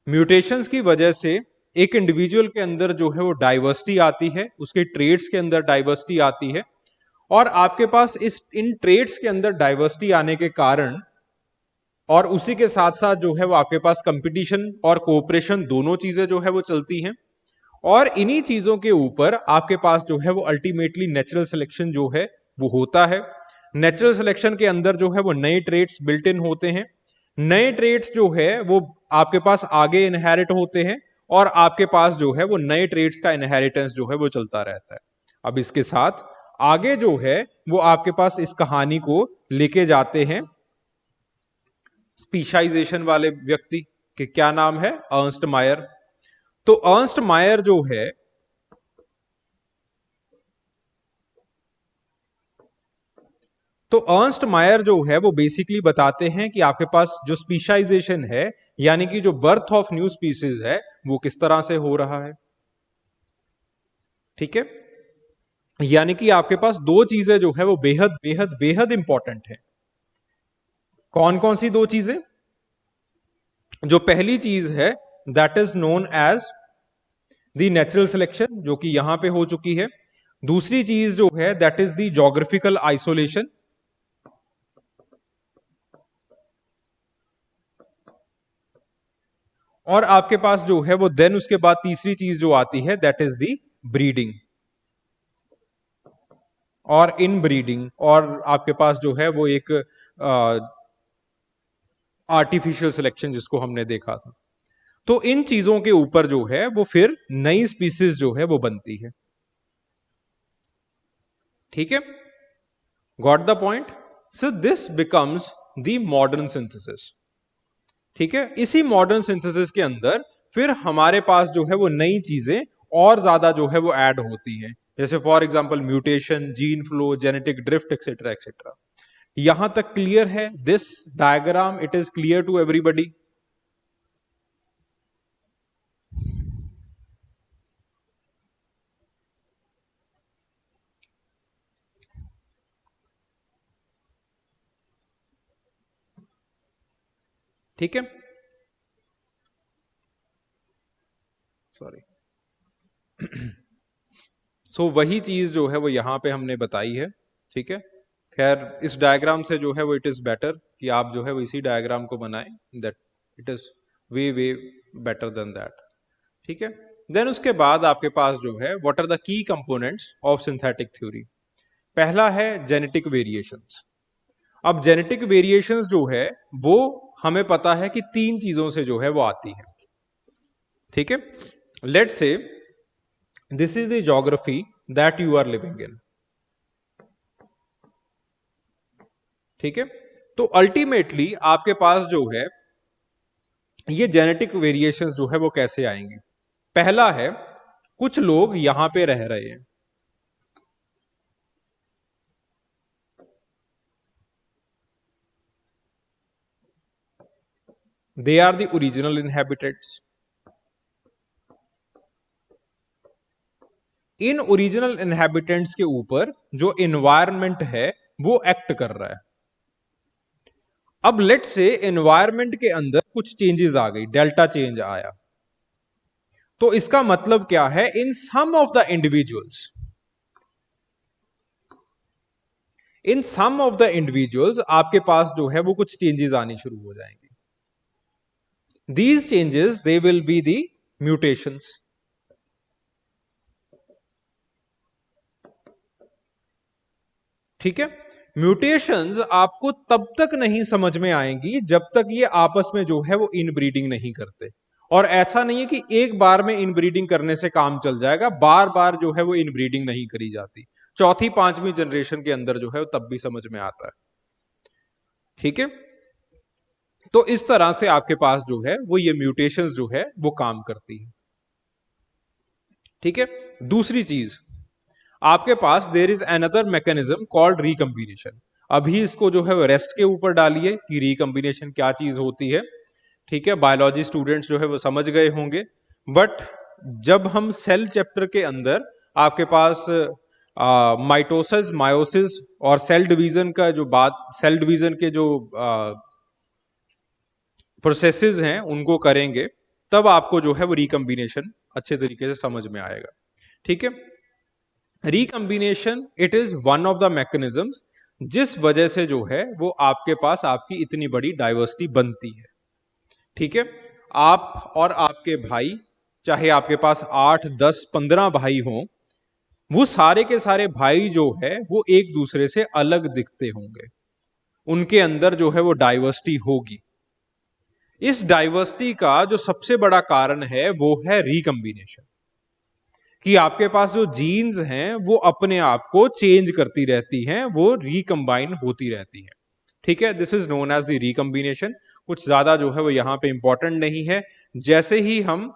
म्यूटेशंस की वजह से एक इंडिविजुअल के अंदर जो है वो डाइवर्सिटी आती है, उसके ट्रेड्स के अंदर डाइवर्सिटी आती है, और आपके पास इन ट्रेड्स के अंदर डाइवर्सिटी आने के कारण और उसी के साथ साथ जो है वो आपके पास कंपटीशन और कोऑपरेशन दोनों चीजें जो है वो चलती हैं। और इन्हीं चीजों के ऊपर आपके पास जो है वो अल्टीमेटली नेचुरल सिलेक्शन जो है वो होता है। नेचुरल सिलेक्शन के अंदर जो है वो नए ट्रेड्स बिल्ट इन होते हैं। नए ट्रेड्स जो है वो आपके पास आगे इनहेरिट होते हैं और आपके पास जो है वो नए ट्रेड्स का इनहेरिटेंस जो है वो चलता रहता है। अब इसके साथ आगे जो है वो आपके पास इस कहानी को लेके जाते हैं स्पीशाइजेशन वाले व्यक्ति के, क्या नाम है, अर्नस्ट मायर। तो अर्नस्ट मायर जो है अर्नस्ट मायर जो है वो बेसिकली बताते हैं कि आपके पास जो स्पीशाइजेशन है यानी कि जो बर्थ ऑफ न्यू स्पीसीज है वो किस तरह से हो रहा है। ठीक है, यानी कि आपके पास दो चीजें जो है वो बेहद बेहद बेहद इंपॉर्टेंट है। कौन कौन सी दो चीजें? जो पहली चीज है that is known as the natural selection, जो कि यहां पे हो चुकी है। दूसरी चीज जो है that is the geographical isolation. और आपके पास जो है वो देन उसके बाद तीसरी चीज जो आती है दैट इज द ब्रीडिंग और इन ब्रीडिंग, और आपके पास जो है वो एक आर्टिफिशियल सिलेक्शन जिसको हमने देखा था। तो इन चीजों के ऊपर जो है वो फिर नई स्पीसीज जो है वो बनती है। ठीक है, got the point? So this becomes the modern synthesis. ठीक है, इसी मॉडर्न सिंथेसिस के अंदर फिर हमारे पास जो है वो नई चीजें और ज्यादा जो है वो ऐड होती हैं, जैसे for example mutation, gene flow, genetic drift etcetera etcetera. यहां तक क्लियर है? This diagram it is clear to everybody? ठीक है, सॉरी। सो वही चीज जो है वो यहां पे हमने बताई है। ठीक है, खैर इस डायग्राम से जो है वो इट इज बेटर कि आप जो है वो इसी डायग्राम को बनाएं, that it is way way better than that. ठीक है, देन उसके बाद आपके पास जो है what are the key components of synthetic theory. पहला है जेनेटिक वेरिएशंस। अब जेनेटिक वेरिएशंस जो है वो हमें पता है कि तीन चीजों से जो है वो आती है। ठीक है, let's say this is the geography that you are living in. ठीक है, तो अल्टीमेटली आपके पास जो है ये जेनेटिक वेरिएशंस जो है वो कैसे आएंगे? पहला है कुछ लोग यहां पे रह रहे हैं, they are the original inhabitants. इन ओरिजिनल इनहेबिटेंट्स के ऊपर जो इन्वायरमेंट है वो एक्ट कर रहा है। अब लेट से एनवायरमेंट के अंदर कुछ चेंजेस आ गई, डेल्टा चेंज आया, तो इसका मतलब क्या है? In some of the individuals, in some of the individuals आपके पास जो है वो कुछ चेंजेस आनी शुरू हो जाएंगे। These changes they will be the mutations. ठीक है, म्यूटेशंस आपको तब तक नहीं समझ में आएंगी जब तक ये आपस में जो है वो इनब्रीडिंग नहीं करते। और ऐसा नहीं है कि एक बार में इनब्रीडिंग करने से काम चल जाएगा, बार बार जो है वो इनब्रीडिंग नहीं करी जाती, चौथी पांचवी जनरेशन के अंदर जो है वो तब भी समझ में आता है। ठीक है, तो इस तरह से आपके पास जो है वो ये म्यूटेशंस जो है वो काम करती है। ठीक है, दूसरी चीज आपके पास there is another mechanism called recombination. अभी इसको जो है रेस्ट के ऊपर डालिए कि रिकम्बिनेशन क्या चीज होती है। ठीक है, बायोलॉजी स्टूडेंट्स जो है वो समझ गए होंगे, बट जब हम सेल चैप्टर के अंदर आपके पास माइटोसिस, मायोसिस और सेल डिवीजन का जो बात, सेल डिवीजन के जो प्रोसेसेस हैं उनको करेंगे, तब आपको जो है वो रिकम्बिनेशन अच्छे तरीके से समझ में आएगा। ठीक है, recombination it is one of the mechanisms जिस वजह से जो है वो आपके पास आपकी इतनी बड़ी डाइवर्सिटी बनती है। ठीक है, आप और आपके भाई, चाहे आपके पास 8, 10, 15 भाई हों, वो सारे के सारे भाई जो है वो एक दूसरे से अलग दिखते होंगे, उनके अंदर जो है वो डाइवर्सिटी होगी। इस डाइवर्सिटी का जो सबसे बड़ा कारण है वो है रिकम्बिनेशन, कि आपके पास जो जीन्स हैं वो अपने आप को चेंज करती रहती हैं, वो रिकम्बाइन होती रहती हैं। ठीक है, this is known as the recombination. कुछ ज्यादा जो है वो यहां पे इंपॉर्टेंट नहीं है। जैसे ही हम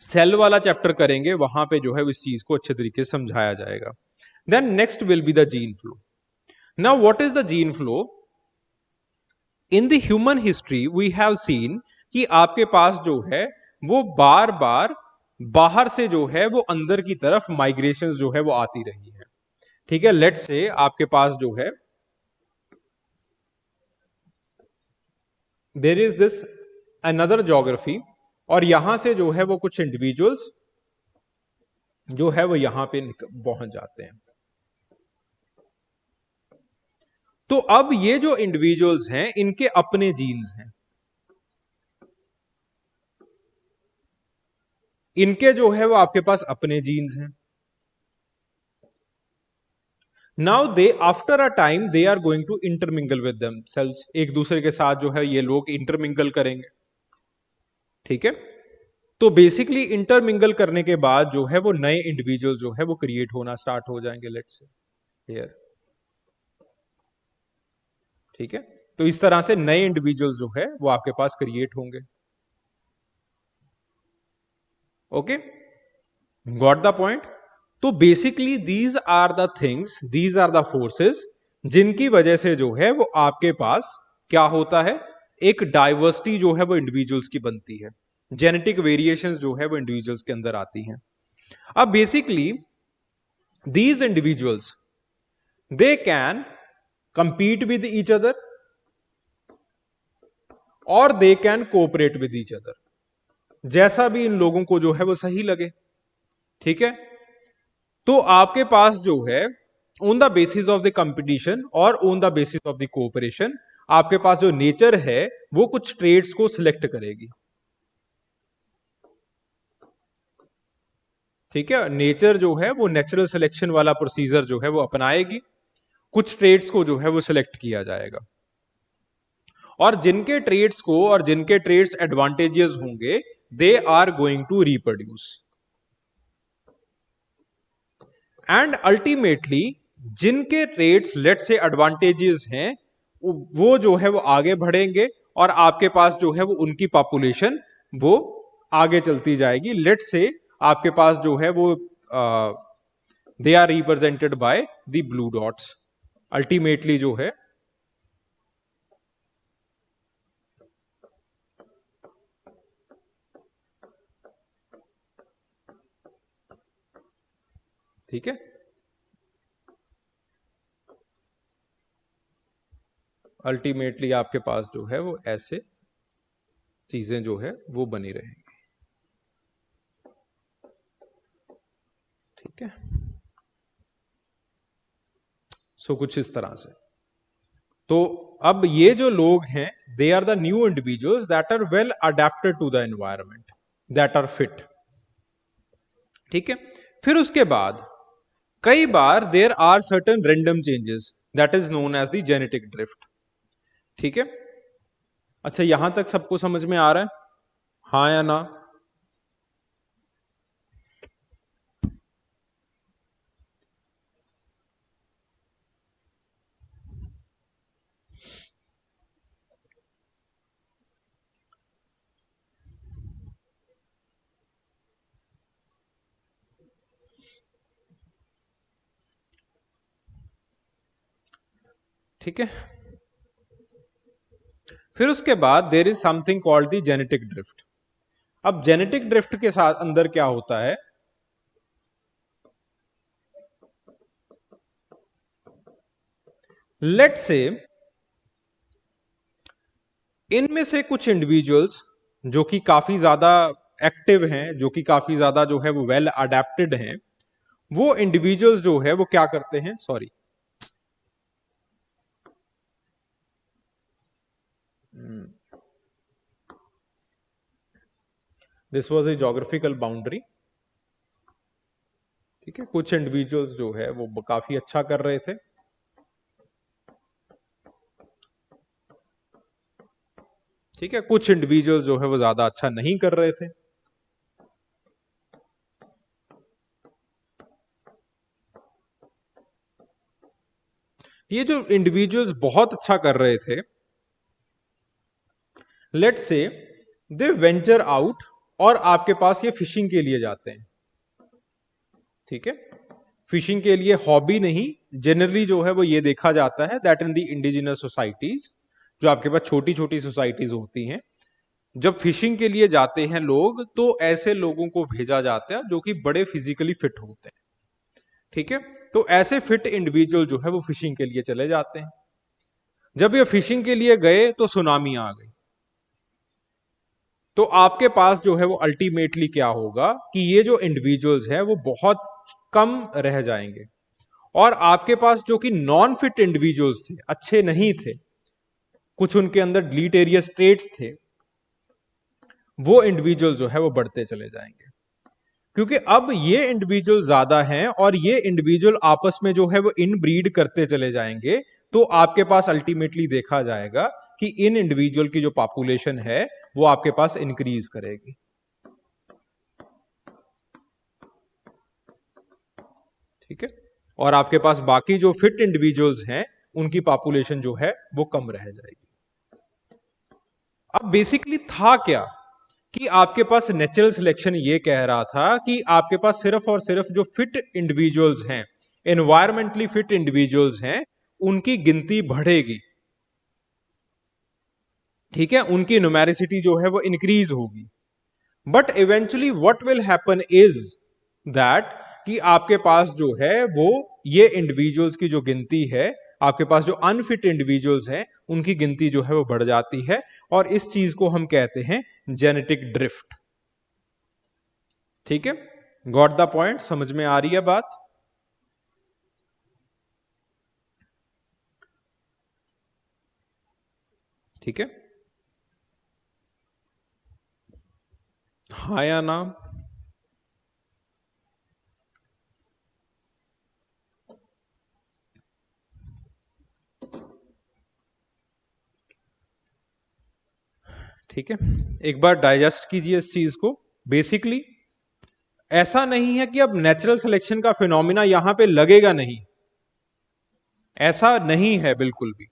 सेल वाला चैप्टर करेंगे वहां पे जो है इस चीज को अच्छे तरीके से समझाया जाएगा। Then next will be the gene flow. Now what is the gene flow? In the human history we have seen कि आपके पास जो है वो बार बार बाहर से जो है वो अंदर की तरफ माइग्रेशन जो है वो आती रही है। ठीक है, लेट से आपके पास जो है there is this another geography, और यहां से जो है वो कुछ इंडिविजुअल्स जो है वो यहां पे पहुंच जाते हैं। तो अब ये जो इंडिविजुअल्स हैं इनके अपने जीन्स हैं, इनके जो है वो आपके पास अपने जीन्स हैं। Now they after a time they are going to intermingle with themselves, एक दूसरे के साथ जो है ये लोग इंटरमिंगल करेंगे। ठीक है, तो बेसिकली इंटरमिंगल करने के बाद जो है वो नए इंडिविजुअल जो है वो क्रिएट होना स्टार्ट हो जाएंगे, लेट्स से हियर। ठीक है, तो इस तरह से नए इंडिविजुअल्स जो है वो आपके पास क्रिएट होंगे। Okay, got the point? तो basically these are the things, these are the forces जिनकी वजह से जो है वो आपके पास क्या होता है, एक डाइवर्सिटी जो है वो इंडिविजुअल्स की बनती है, जेनेटिक वेरिएशंस जो है वो इंडिविजुअल्स के अंदर आती हैं। अब basically these individuals they can compete with each other और they can cooperate with each other, जैसा भी इन लोगों को जो है वो सही लगे। ठीक है, तो आपके पास जो है on the basis of the competition और on the basis of the cooperation आपके पास जो नेचर है वो कुछ ट्रेड्स को सिलेक्ट करेगी। ठीक है, नेचर जो है वो नेचुरल सिलेक्शन वाला प्रोसीजर जो है वो अपनाएगी, कुछ ट्रेड्स को जो है वो सिलेक्ट किया जाएगा, और जिनके ट्रेड्स को और जिनके ट्रेड्स एडवांटेजेस होंगे they are going to reproduce, and ultimately जिनके ट्रेड्स लेट से एडवांटेजेस हैं वो जो है वो आगे बढ़ेंगे, और आपके पास जो है वो उनकी पॉपुलेशन वो आगे चलती जाएगी। लेट से आपके पास जो है वो they are represented by the blue dots ultimately जो है। ठीक है, अल्टीमेटली आपके पास जो है वो ऐसे चीजें जो है वो बनी रहेंगी। ठीक है, सो कुछ इस तरह से। तो अब ये जो लोग हैं they are the new individuals that are well adapted to the environment, that are fit. ठीक है, फिर उसके बाद कई बार there are certain random changes that is known as the genetic drift. ठीक है, अच्छा यहां तक सबको समझ में आ रहा है, हाँ या ना? ठीक है, फिर उसके बाद there is something called the genetic drift. अब जेनेटिक ड्रिफ्ट के साथ अंदर क्या होता है, लेट से इनमें से कुछ इंडिविजुअल्स जो कि काफी ज्यादा एक्टिव हैं, जो कि काफी ज्यादा जो है वो वेल अडेप्टेड हैं, वो इंडिविजुअल्स जो है वो क्या करते हैं, sorry this was a geographical boundary. ठीक है, कुछ इंडिविजुअल्स जो है वो काफी अच्छा कर रहे थे, ठीक है, कुछ इंडिविजुअल जो है वो ज्यादा अच्छा नहीं कर रहे थे। ये जो इंडिविजुअल्स बहुत अच्छा कर रहे थे, लेट से दे वेंचर आउट, और आपके पास ये फिशिंग के लिए जाते हैं। ठीक है, फिशिंग के लिए हॉबी नहीं, जनरली जो है वो ये देखा जाता है that in the indigenous societies, जो आपके पास छोटी छोटी सोसाइटीज होती हैं, जब फिशिंग के लिए जाते हैं लोग तो ऐसे लोगों को भेजा जाता है जो कि बड़े फिजिकली फिट होते हैं। ठीक है, तो ऐसे फिट इंडिविजुअल जो है वो फिशिंग के लिए चले जाते हैं। जब ये फिशिंग के लिए गए तो सुनामी आ गई, तो आपके पास जो है वो अल्टीमेटली क्या होगा कि ये जो इंडिविजुअल्स हैं वो बहुत कम रह जाएंगे, और आपके पास जो कि नॉन फिट इंडिविजुअल्स थे, अच्छे नहीं थे, कुछ उनके अंदर डिलीटेरियस ट्रेट्स थे, वो इंडिविजुअल जो है वो बढ़ते चले जाएंगे, क्योंकि अब ये इंडिविजुअल ज्यादा हैं और ये इंडिविजुअल आपस में जो है वो इनब्रीड करते चले जाएंगे। तो आपके पास अल्टीमेटली देखा जाएगा कि इन इंडिविजुअल की जो पॉपुलेशन है वो आपके पास इंक्रीज करेगी। ठीक है, और आपके पास बाकी जो फिट इंडिविजुअल्स हैं उनकी पॉपुलेशन जो है वो कम रह जाएगी। अब बेसिकली था क्या कि आपके पास नेचुरल सिलेक्शन ये कह रहा था कि आपके पास सिर्फ और सिर्फ जो फिट इंडिविजुअल्स हैं, एनवायरमेंटली फिट इंडिविजुअल्स हैं, उनकी गिनती बढ़ेगी। ठीक है, उनकी न्यूमेरिसिटी जो है वो इंक्रीज होगी। But eventually what will happen is that कि आपके पास जो है वो ये इंडिविजुअल्स की जो गिनती है, आपके पास जो अनफिट इंडिविजुअल्स हैं उनकी गिनती जो है वो बढ़ जाती है, और इस चीज को हम कहते हैं जेनेटिक ड्रिफ्ट। ठीक है, गॉट द पॉइंट? समझ में आ रही है बात? ठीक है, हाँ या ना? ठीक है, एक बार डाइजेस्ट कीजिए इस चीज को। बेसिकली ऐसा नहीं है कि अब नेचुरल सिलेक्शन का फिनोमिना यहां पे लगेगा नहीं, ऐसा नहीं है बिल्कुल भी।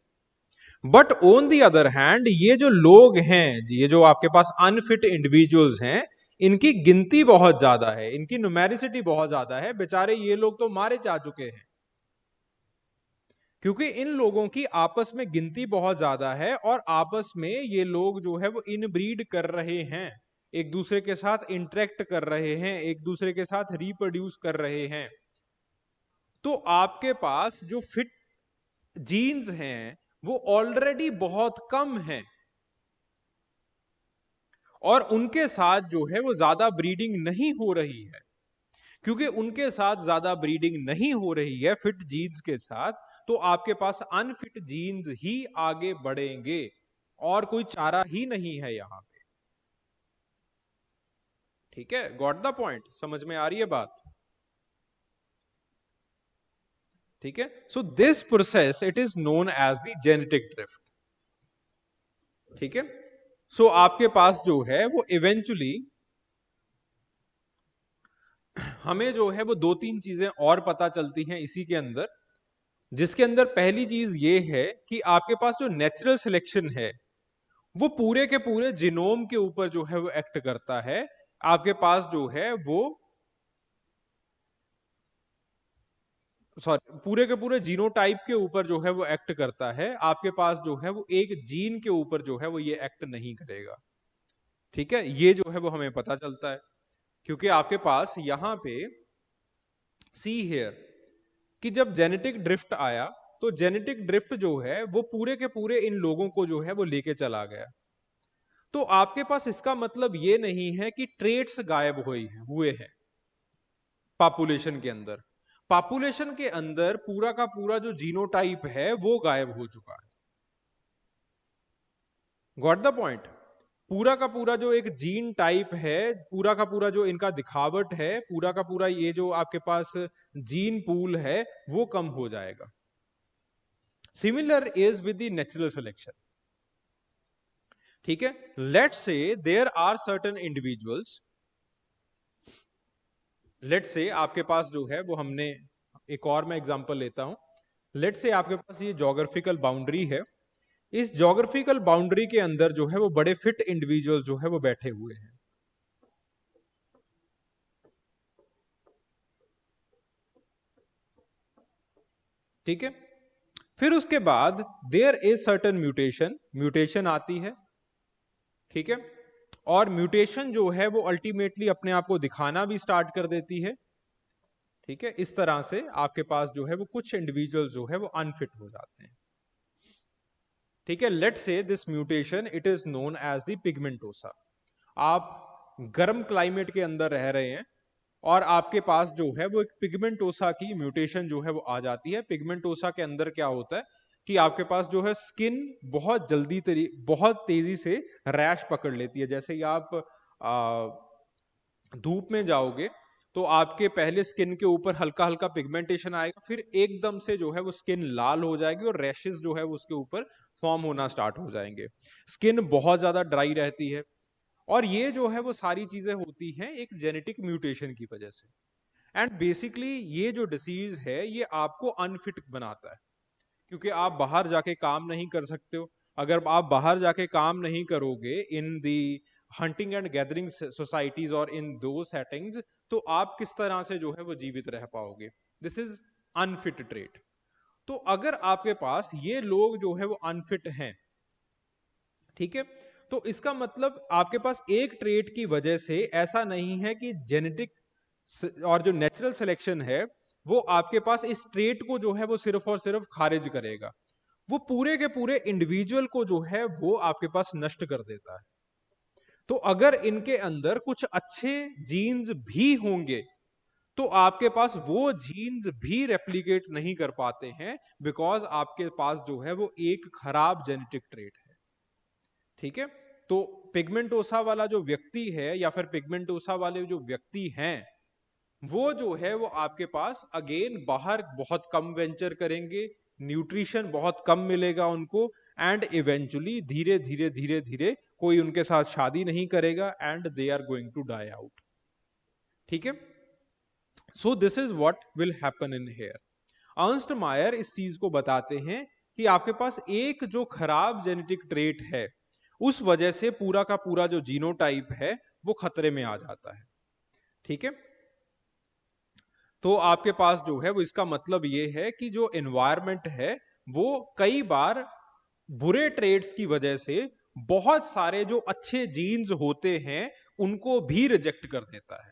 But on the other hand ये जो लोग हैं, ये जो आपके पास अनफिट इंडिविजुअल्स हैं, इनकी गिनती बहुत ज्यादा है, इनकी न्यूमेरिसिटी बहुत ज्यादा है। बेचारे ये लोग तो मारे जा चुके हैं, क्योंकि इन लोगों की आपस में गिनती बहुत ज्यादा है और आपस में ये लोग जो है वो इनब्रीड कर रहे हैं, एक दूसरे के साथ इंटरेक्ट कर रहे हैं, एक दूसरे के साथ रिप्रोड्यूस कर रहे हैं। तो आपके पास जो फिट जीन्स हैं वो ऑलरेडी बहुत कम हैं, और उनके साथ जो है वो ज्यादा ब्रीडिंग नहीं हो रही है। क्योंकि उनके साथ ज्यादा ब्रीडिंग नहीं हो रही है फिट जीन्स के साथ, तो आपके पास अनफिट जीन्स ही आगे बढ़ेंगे, और कोई चारा ही नहीं है यहां पे। ठीक है, गॉट द पॉइंट? समझ में आ रही है बात? ठीक है, so this process it is known as the genetic drift. ठीक है, सो आपके पास जो है वो इवेंचुअली हमें जो है वो दो तीन चीजें और पता चलती हैं इसी के अंदर, जिसके अंदर पहली चीज ये है कि आपके पास जो नेचुरल सिलेक्शन है वो पूरे के पूरे जीनोम के ऊपर जो है वो एक्ट करता है। आपके पास जो है वो सॉरी, पूरे के पूरे जीनोटाइप के ऊपर जो है वो एक्ट करता है। आपके पास जो है वो एक जीन के ऊपर जो है वो ये एक्ट नहीं करेगा। ठीक है, ये जो है वो हमें पता चलता है, क्योंकि आपके पास यहां पे सी हेयर कि जब जेनेटिक ड्रिफ्ट आया तो जेनेटिक ड्रिफ्ट जो है वो पूरे के पूरे इन लोगों को जो है वो लेके चला गया। तो आपके पास इसका मतलब ये नहीं है कि ट्रेट्स गायब हुए हैं पॉपुलेशन के अंदर। पॉपुलेशन के अंदर पूरा का पूरा जो जीनोटाइप है वो गायब हो चुका है। Got the point? पूरा का पूरा जो एक जीन टाइप है, पूरा का पूरा जो इनका दिखावट है, पूरा का पूरा ये जो आपके पास जीन पूल है वो कम हो जाएगा। Similar is with the natural selection. ठीक है, let's say there are certain individuals, let's say आपके पास जो है वो हमने एक और मैं एग्जांपल लेता हूं। लेट्स से आपके पास ये ज्योग्राफिकल बाउंड्री है, इस ज्योग्राफिकल बाउंड्री के अंदर जो है वो बड़े फिट इंडिविजुअल जो है वो बैठे हुए हैं। ठीक है, फिर उसके बाद there is certain mutation, mutation आती है। ठीक है, और म्यूटेशन जो है वो अल्टीमेटली अपने आप को दिखाना भी स्टार्ट कर देती है। ठीक है, इस तरह से आपके पास जो है वो कुछ इंडिविजुअल जो है वो अनफिट हो जाते हैं। ठीक है, let's say this mutation it is known as the pigmentosa. आप गर्म क्लाइमेट के अंदर रह रहे हैं और आपके पास जो है वो एक पिगमेंटोसा की म्यूटेशन जो है वो आ जाती है। पिगमेंटोसा के अंदर क्या होता है कि आपके पास जो है स्किन बहुत तेजी से रैश पकड़ लेती है। जैसे ही आप धूप में जाओगे तो आपके पहले स्किन के ऊपर हल्का हल्का पिगमेंटेशन आएगा, फिर एकदम से जो है वो स्किन लाल हो जाएगी और रैशेस जो है वो उसके ऊपर फॉर्म होना स्टार्ट हो जाएंगे। स्किन बहुत ज्यादा ड्राई रहती है और ये जो है वो सारी चीजें होती हैं एक जेनेटिक म्यूटेशन की वजह से। एंड बेसिकली ये जो डिसीज है ये आपको अनफिट बनाता है, क्योंकि आप बाहर जाके काम नहीं कर सकते हो। अगर आप बाहर जाके काम नहीं करोगे इन दी हंटिंग एंड गैदरिंग सोसाइटीज और इन दो सेटिंग्स, तो आप किस तरह से जो है वो जीवित रह पाओगे? This is unfit trait. तो अगर आपके पास ये लोग जो है वो अनफिट हैं, ठीक है, तो इसका मतलब आपके पास एक ट्रेट की वजह से ऐसा नहीं है कि जेनेटिक और जो नेचुरल सिलेक्शन है वो आपके पास इस ट्रेट को जो है वो सिर्फ और सिर्फ खारिज करेगा, वो पूरे के पूरे इंडिविजुअल को जो है वो आपके पास नष्ट कर देता है। तो अगर इनके अंदर कुछ अच्छे जीन्स भी होंगे तो आपके पास वो जीन्स भी रेप्लिकेट नहीं कर पाते हैं, बिकॉज आपके पास जो है वो एक खराब जेनेटिक ट्रेट है। ठीक है, तो पिगमेंटोसा वाला जो व्यक्ति है या फिर पिगमेंटोसा वाले जो व्यक्ति हैं वो जो है वो आपके पास अगेन बाहर बहुत कम वेंचर करेंगे, न्यूट्रिशन बहुत कम मिलेगा उनको, एंड इवेंचुअली धीरे धीरे धीरे धीरे कोई उनके साथ शादी नहीं करेगा and they are going to die out. ठीक है, so this is what will happen in here. Ernst Mayr इस चीज को बताते हैं कि आपके पास एक जो खराब जेनेटिक ट्रेट है उस वजह से पूरा का पूरा जो जीनोटाइप है वो खतरे में आ जाता है। ठीक है, तो आपके पास जो है वो इसका मतलब ये है कि जो एनवायरनमेंट है वो कई बार बुरे ट्रेड्स की वजह से बहुत सारे जो अच्छे जीन्स होते हैं उनको भी रिजेक्ट कर देता है।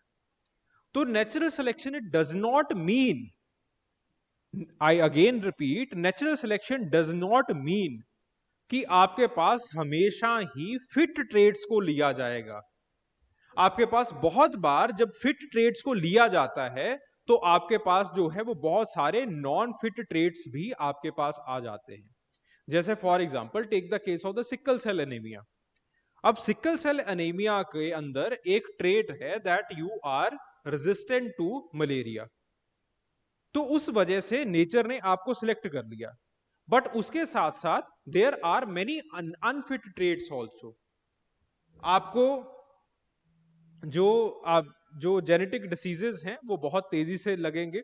तो natural selection it does not mean, I again repeat, natural selection does not mean कि आपके पास हमेशा ही फिट ट्रेड्स को लिया जाएगा। आपके पास बहुत बार जब फिट ट्रेड्स को लिया जाता है तो आपके पास जो है वो बहुत सारे नॉन फिट ट्रेड्स भी आपके पास आ जाते हैं। जैसे for example take the case of the sickle cell anaemia. अब सिकल सेल एनीमिया के अंदर एक ट्रेट है that you are resistant to malaria, तो उस वजह से नेचर ने आपको सिलेक्ट कर लिया। बट उसके साथ साथ there are many unfit traits also. आपको जो आप जो जेनेटिक डिसीजेस हैं वो बहुत तेजी से लगेंगे।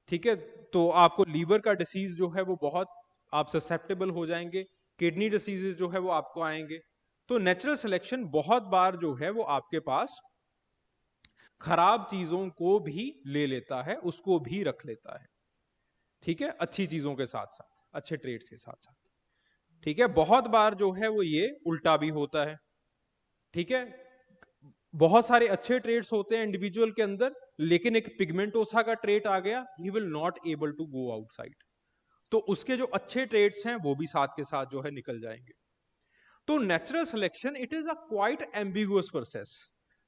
ठीक है, तो आपको लीवर का डिसीज जो है वो बहुत आप ससेप्टेबल हो जाएंगे, किडनी डिसीजेस जो है वो आपको आएंगे। तो नेचुरल सिलेक्शन बहुत बार जो है वो आपके पास खराब चीजों को भी ले लेता है, उसको भी रख लेता है। ठीक है, अच्छी चीजों के साथ साथ, अच्छे ट्रेड्स के साथ साथ। ठीक है, बहुत बार जो है वो ये उल्टा भी होता है। ठीक है, बहुत सारे अच्छे ट्रेड्स होते हैं इंडिविजुअल के अंदर, लेकिन एक पिगमेंटोसा का ट्रेट आ गया, he will not able to go outside, तो उसके जो अच्छे ट्रेड्स हैं वो भी साथ के साथ जो है निकल जाएंगे। तो natural selection it is a quite ambiguous process.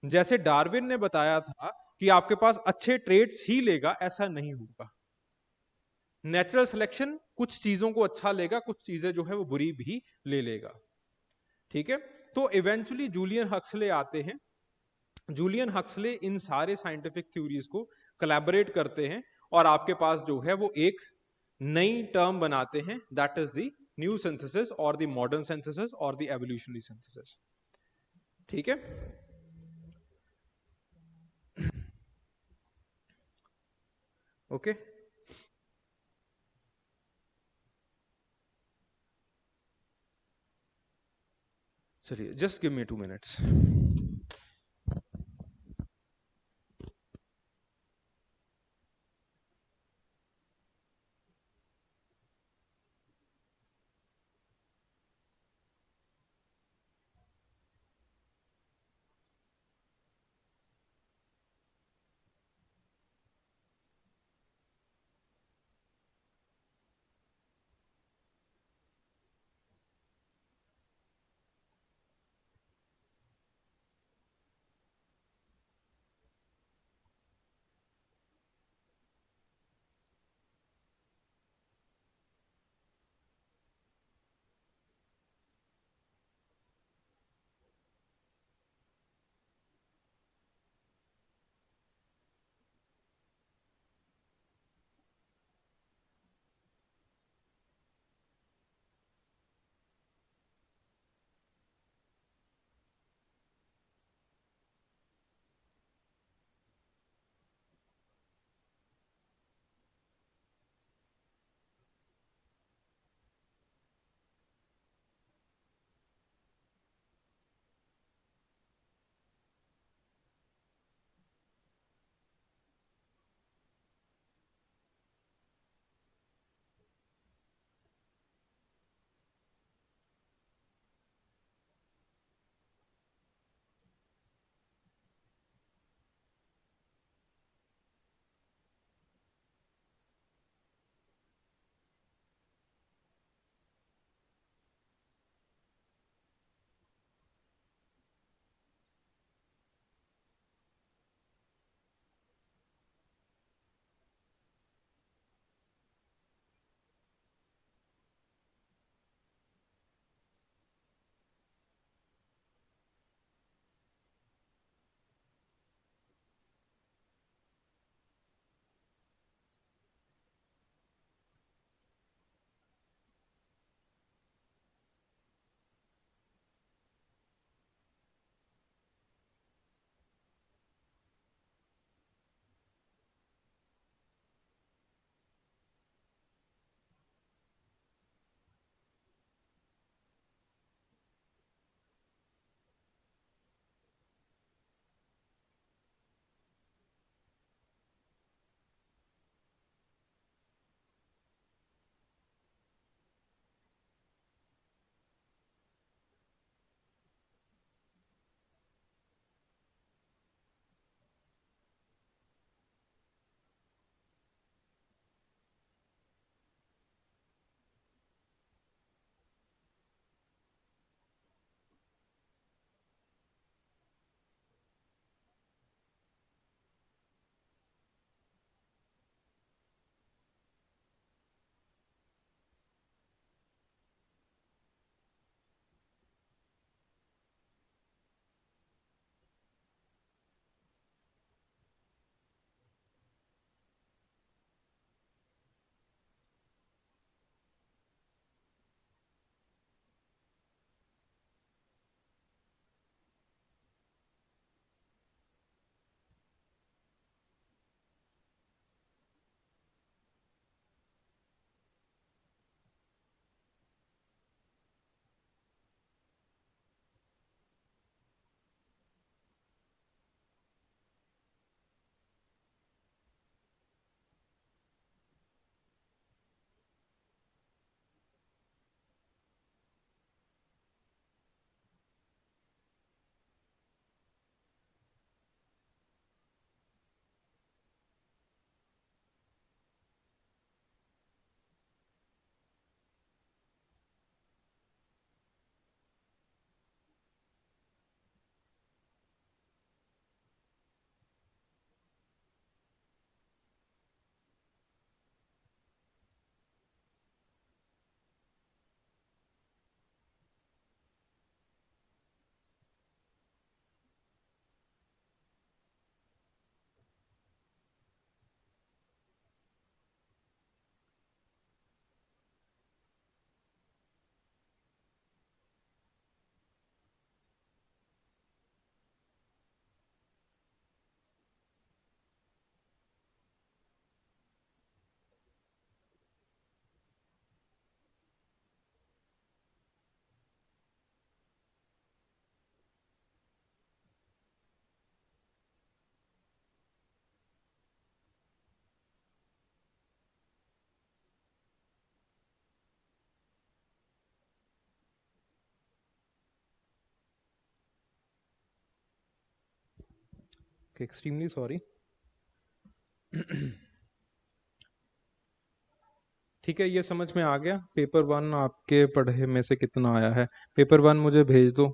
जैसे डार्विन ने बताया था कि आपके पास अच्छे ट्रेड्स ही लेगा, ऐसा नहीं होगा। नेचुरल सिलेक्शन कुछ चीजों को अच्छा लेगा, कुछ चीजें जो है वो बुरी भी ले लेगा। ठीक है। तो इवेंचुअली जूलियन हक्सले आते हैं। जूलियन हक्सले इन सारे साइंटिफिक थ्योरीज को कोलैबोरेट करते हैं और आपके पास जो है वो एक नई टर्म बनाते हैं, that is the new synthesis और द मॉडर्न सिंथेसिस और द एवोल्यूशनरी सिंथेसिस। ठीक है। ओके, चलिए just give me 2 minutes. Okay, extremely sorry. ठीक है, ये समझ में आ गया। पेपर वन आपके पढ़े में से कितना आया है? पेपर वन मुझे भेज दो।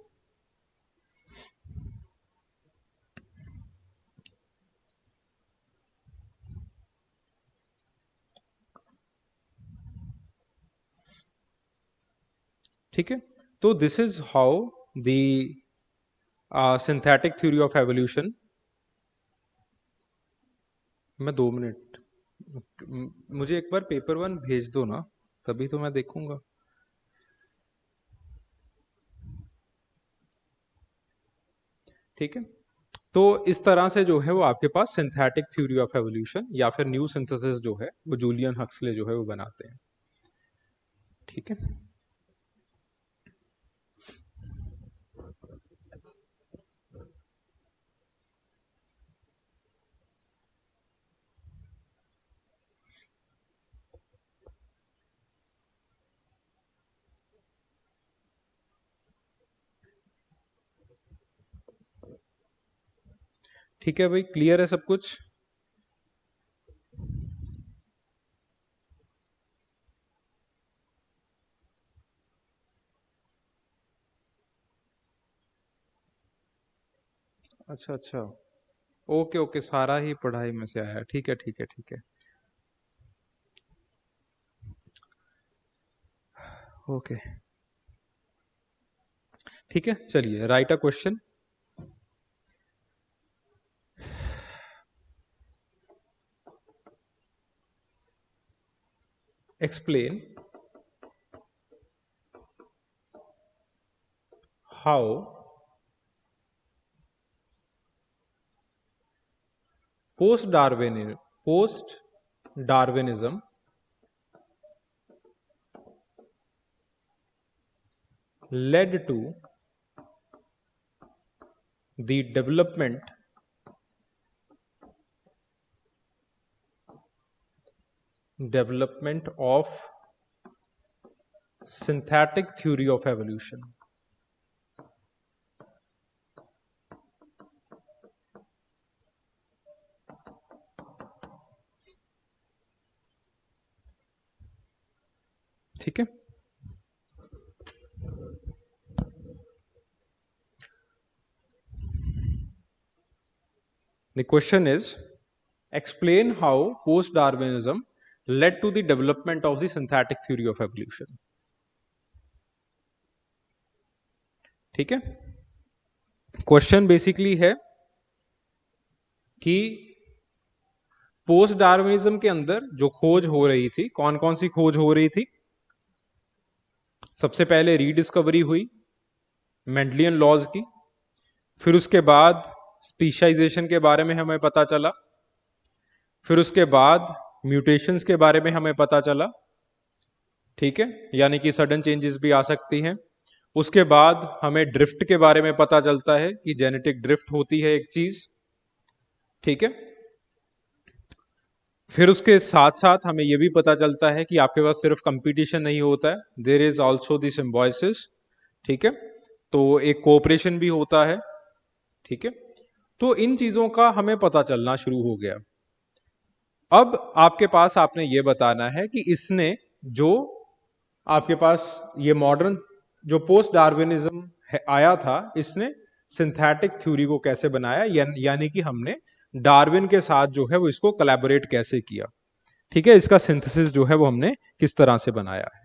ठीक है, तो this is how the synthetic theory of evolution. मैं 2 मिनट, मुझे एक बार पेपर वन भेज दो ना, तभी तो मैं देखूंगा। ठीक है, तो इस तरह से जो है वो आपके पास सिंथेटिक थ्योरी ऑफ एवोल्यूशन या फिर न्यू सिंथेसिस जो है वो जूलियन हक्सले जो है वो बनाते हैं। ठीक है, ठीक है भाई, क्लियर है सब कुछ? अच्छा अच्छा, ओके ओके, सारा ही पढ़ाई में से आया। ठीक है ठीक है ठीक है, ओके। ठीक है, चलिए, right a question. Explain how post Darwinism led to the development of synthetic theory of evolution। ठीक है, the question is explain how post Darwinism led to the development of the synthetic theory of evolution। ठीक है, question basically है कि post Darwinism के अंदर जो खोज हो रही थी, कौन कौन सी खोज हो रही थी? सबसे पहले रीडिस्कवरी हुई मेंडलियन लॉज की, फिर उसके बाद स्पीशाइजेशन के बारे में हमें पता चला, फिर उसके बाद म्यूटेशंस के बारे में हमें पता चला। ठीक है, यानी कि सडन चेंजेस भी आ सकती हैं। उसके बाद हमें ड्रिफ्ट के बारे में पता चलता है कि जेनेटिक ड्रिफ्ट होती है एक चीज। ठीक है, फिर उसके साथ साथ हमें यह भी पता चलता है कि आपके पास सिर्फ कंपटीशन नहीं होता है, there is also the symbiosis. ठीक है, तो एक कोऑपरेशन भी होता है। ठीक है, तो इन चीजों का हमें पता चलना शुरू हो गया। अब आपके पास आपने ये बताना है कि इसने जो आपके पास ये मॉडर्न जो पोस्ट डार्विनिज्म आया था, इसने सिंथेटिक थ्योरी को कैसे बनाया, यानी कि हमने डार्विन के साथ जो है वो इसको कोलैबोरेट कैसे किया। ठीक है, इसका सिंथेसिस जो है वो हमने किस तरह से बनाया है।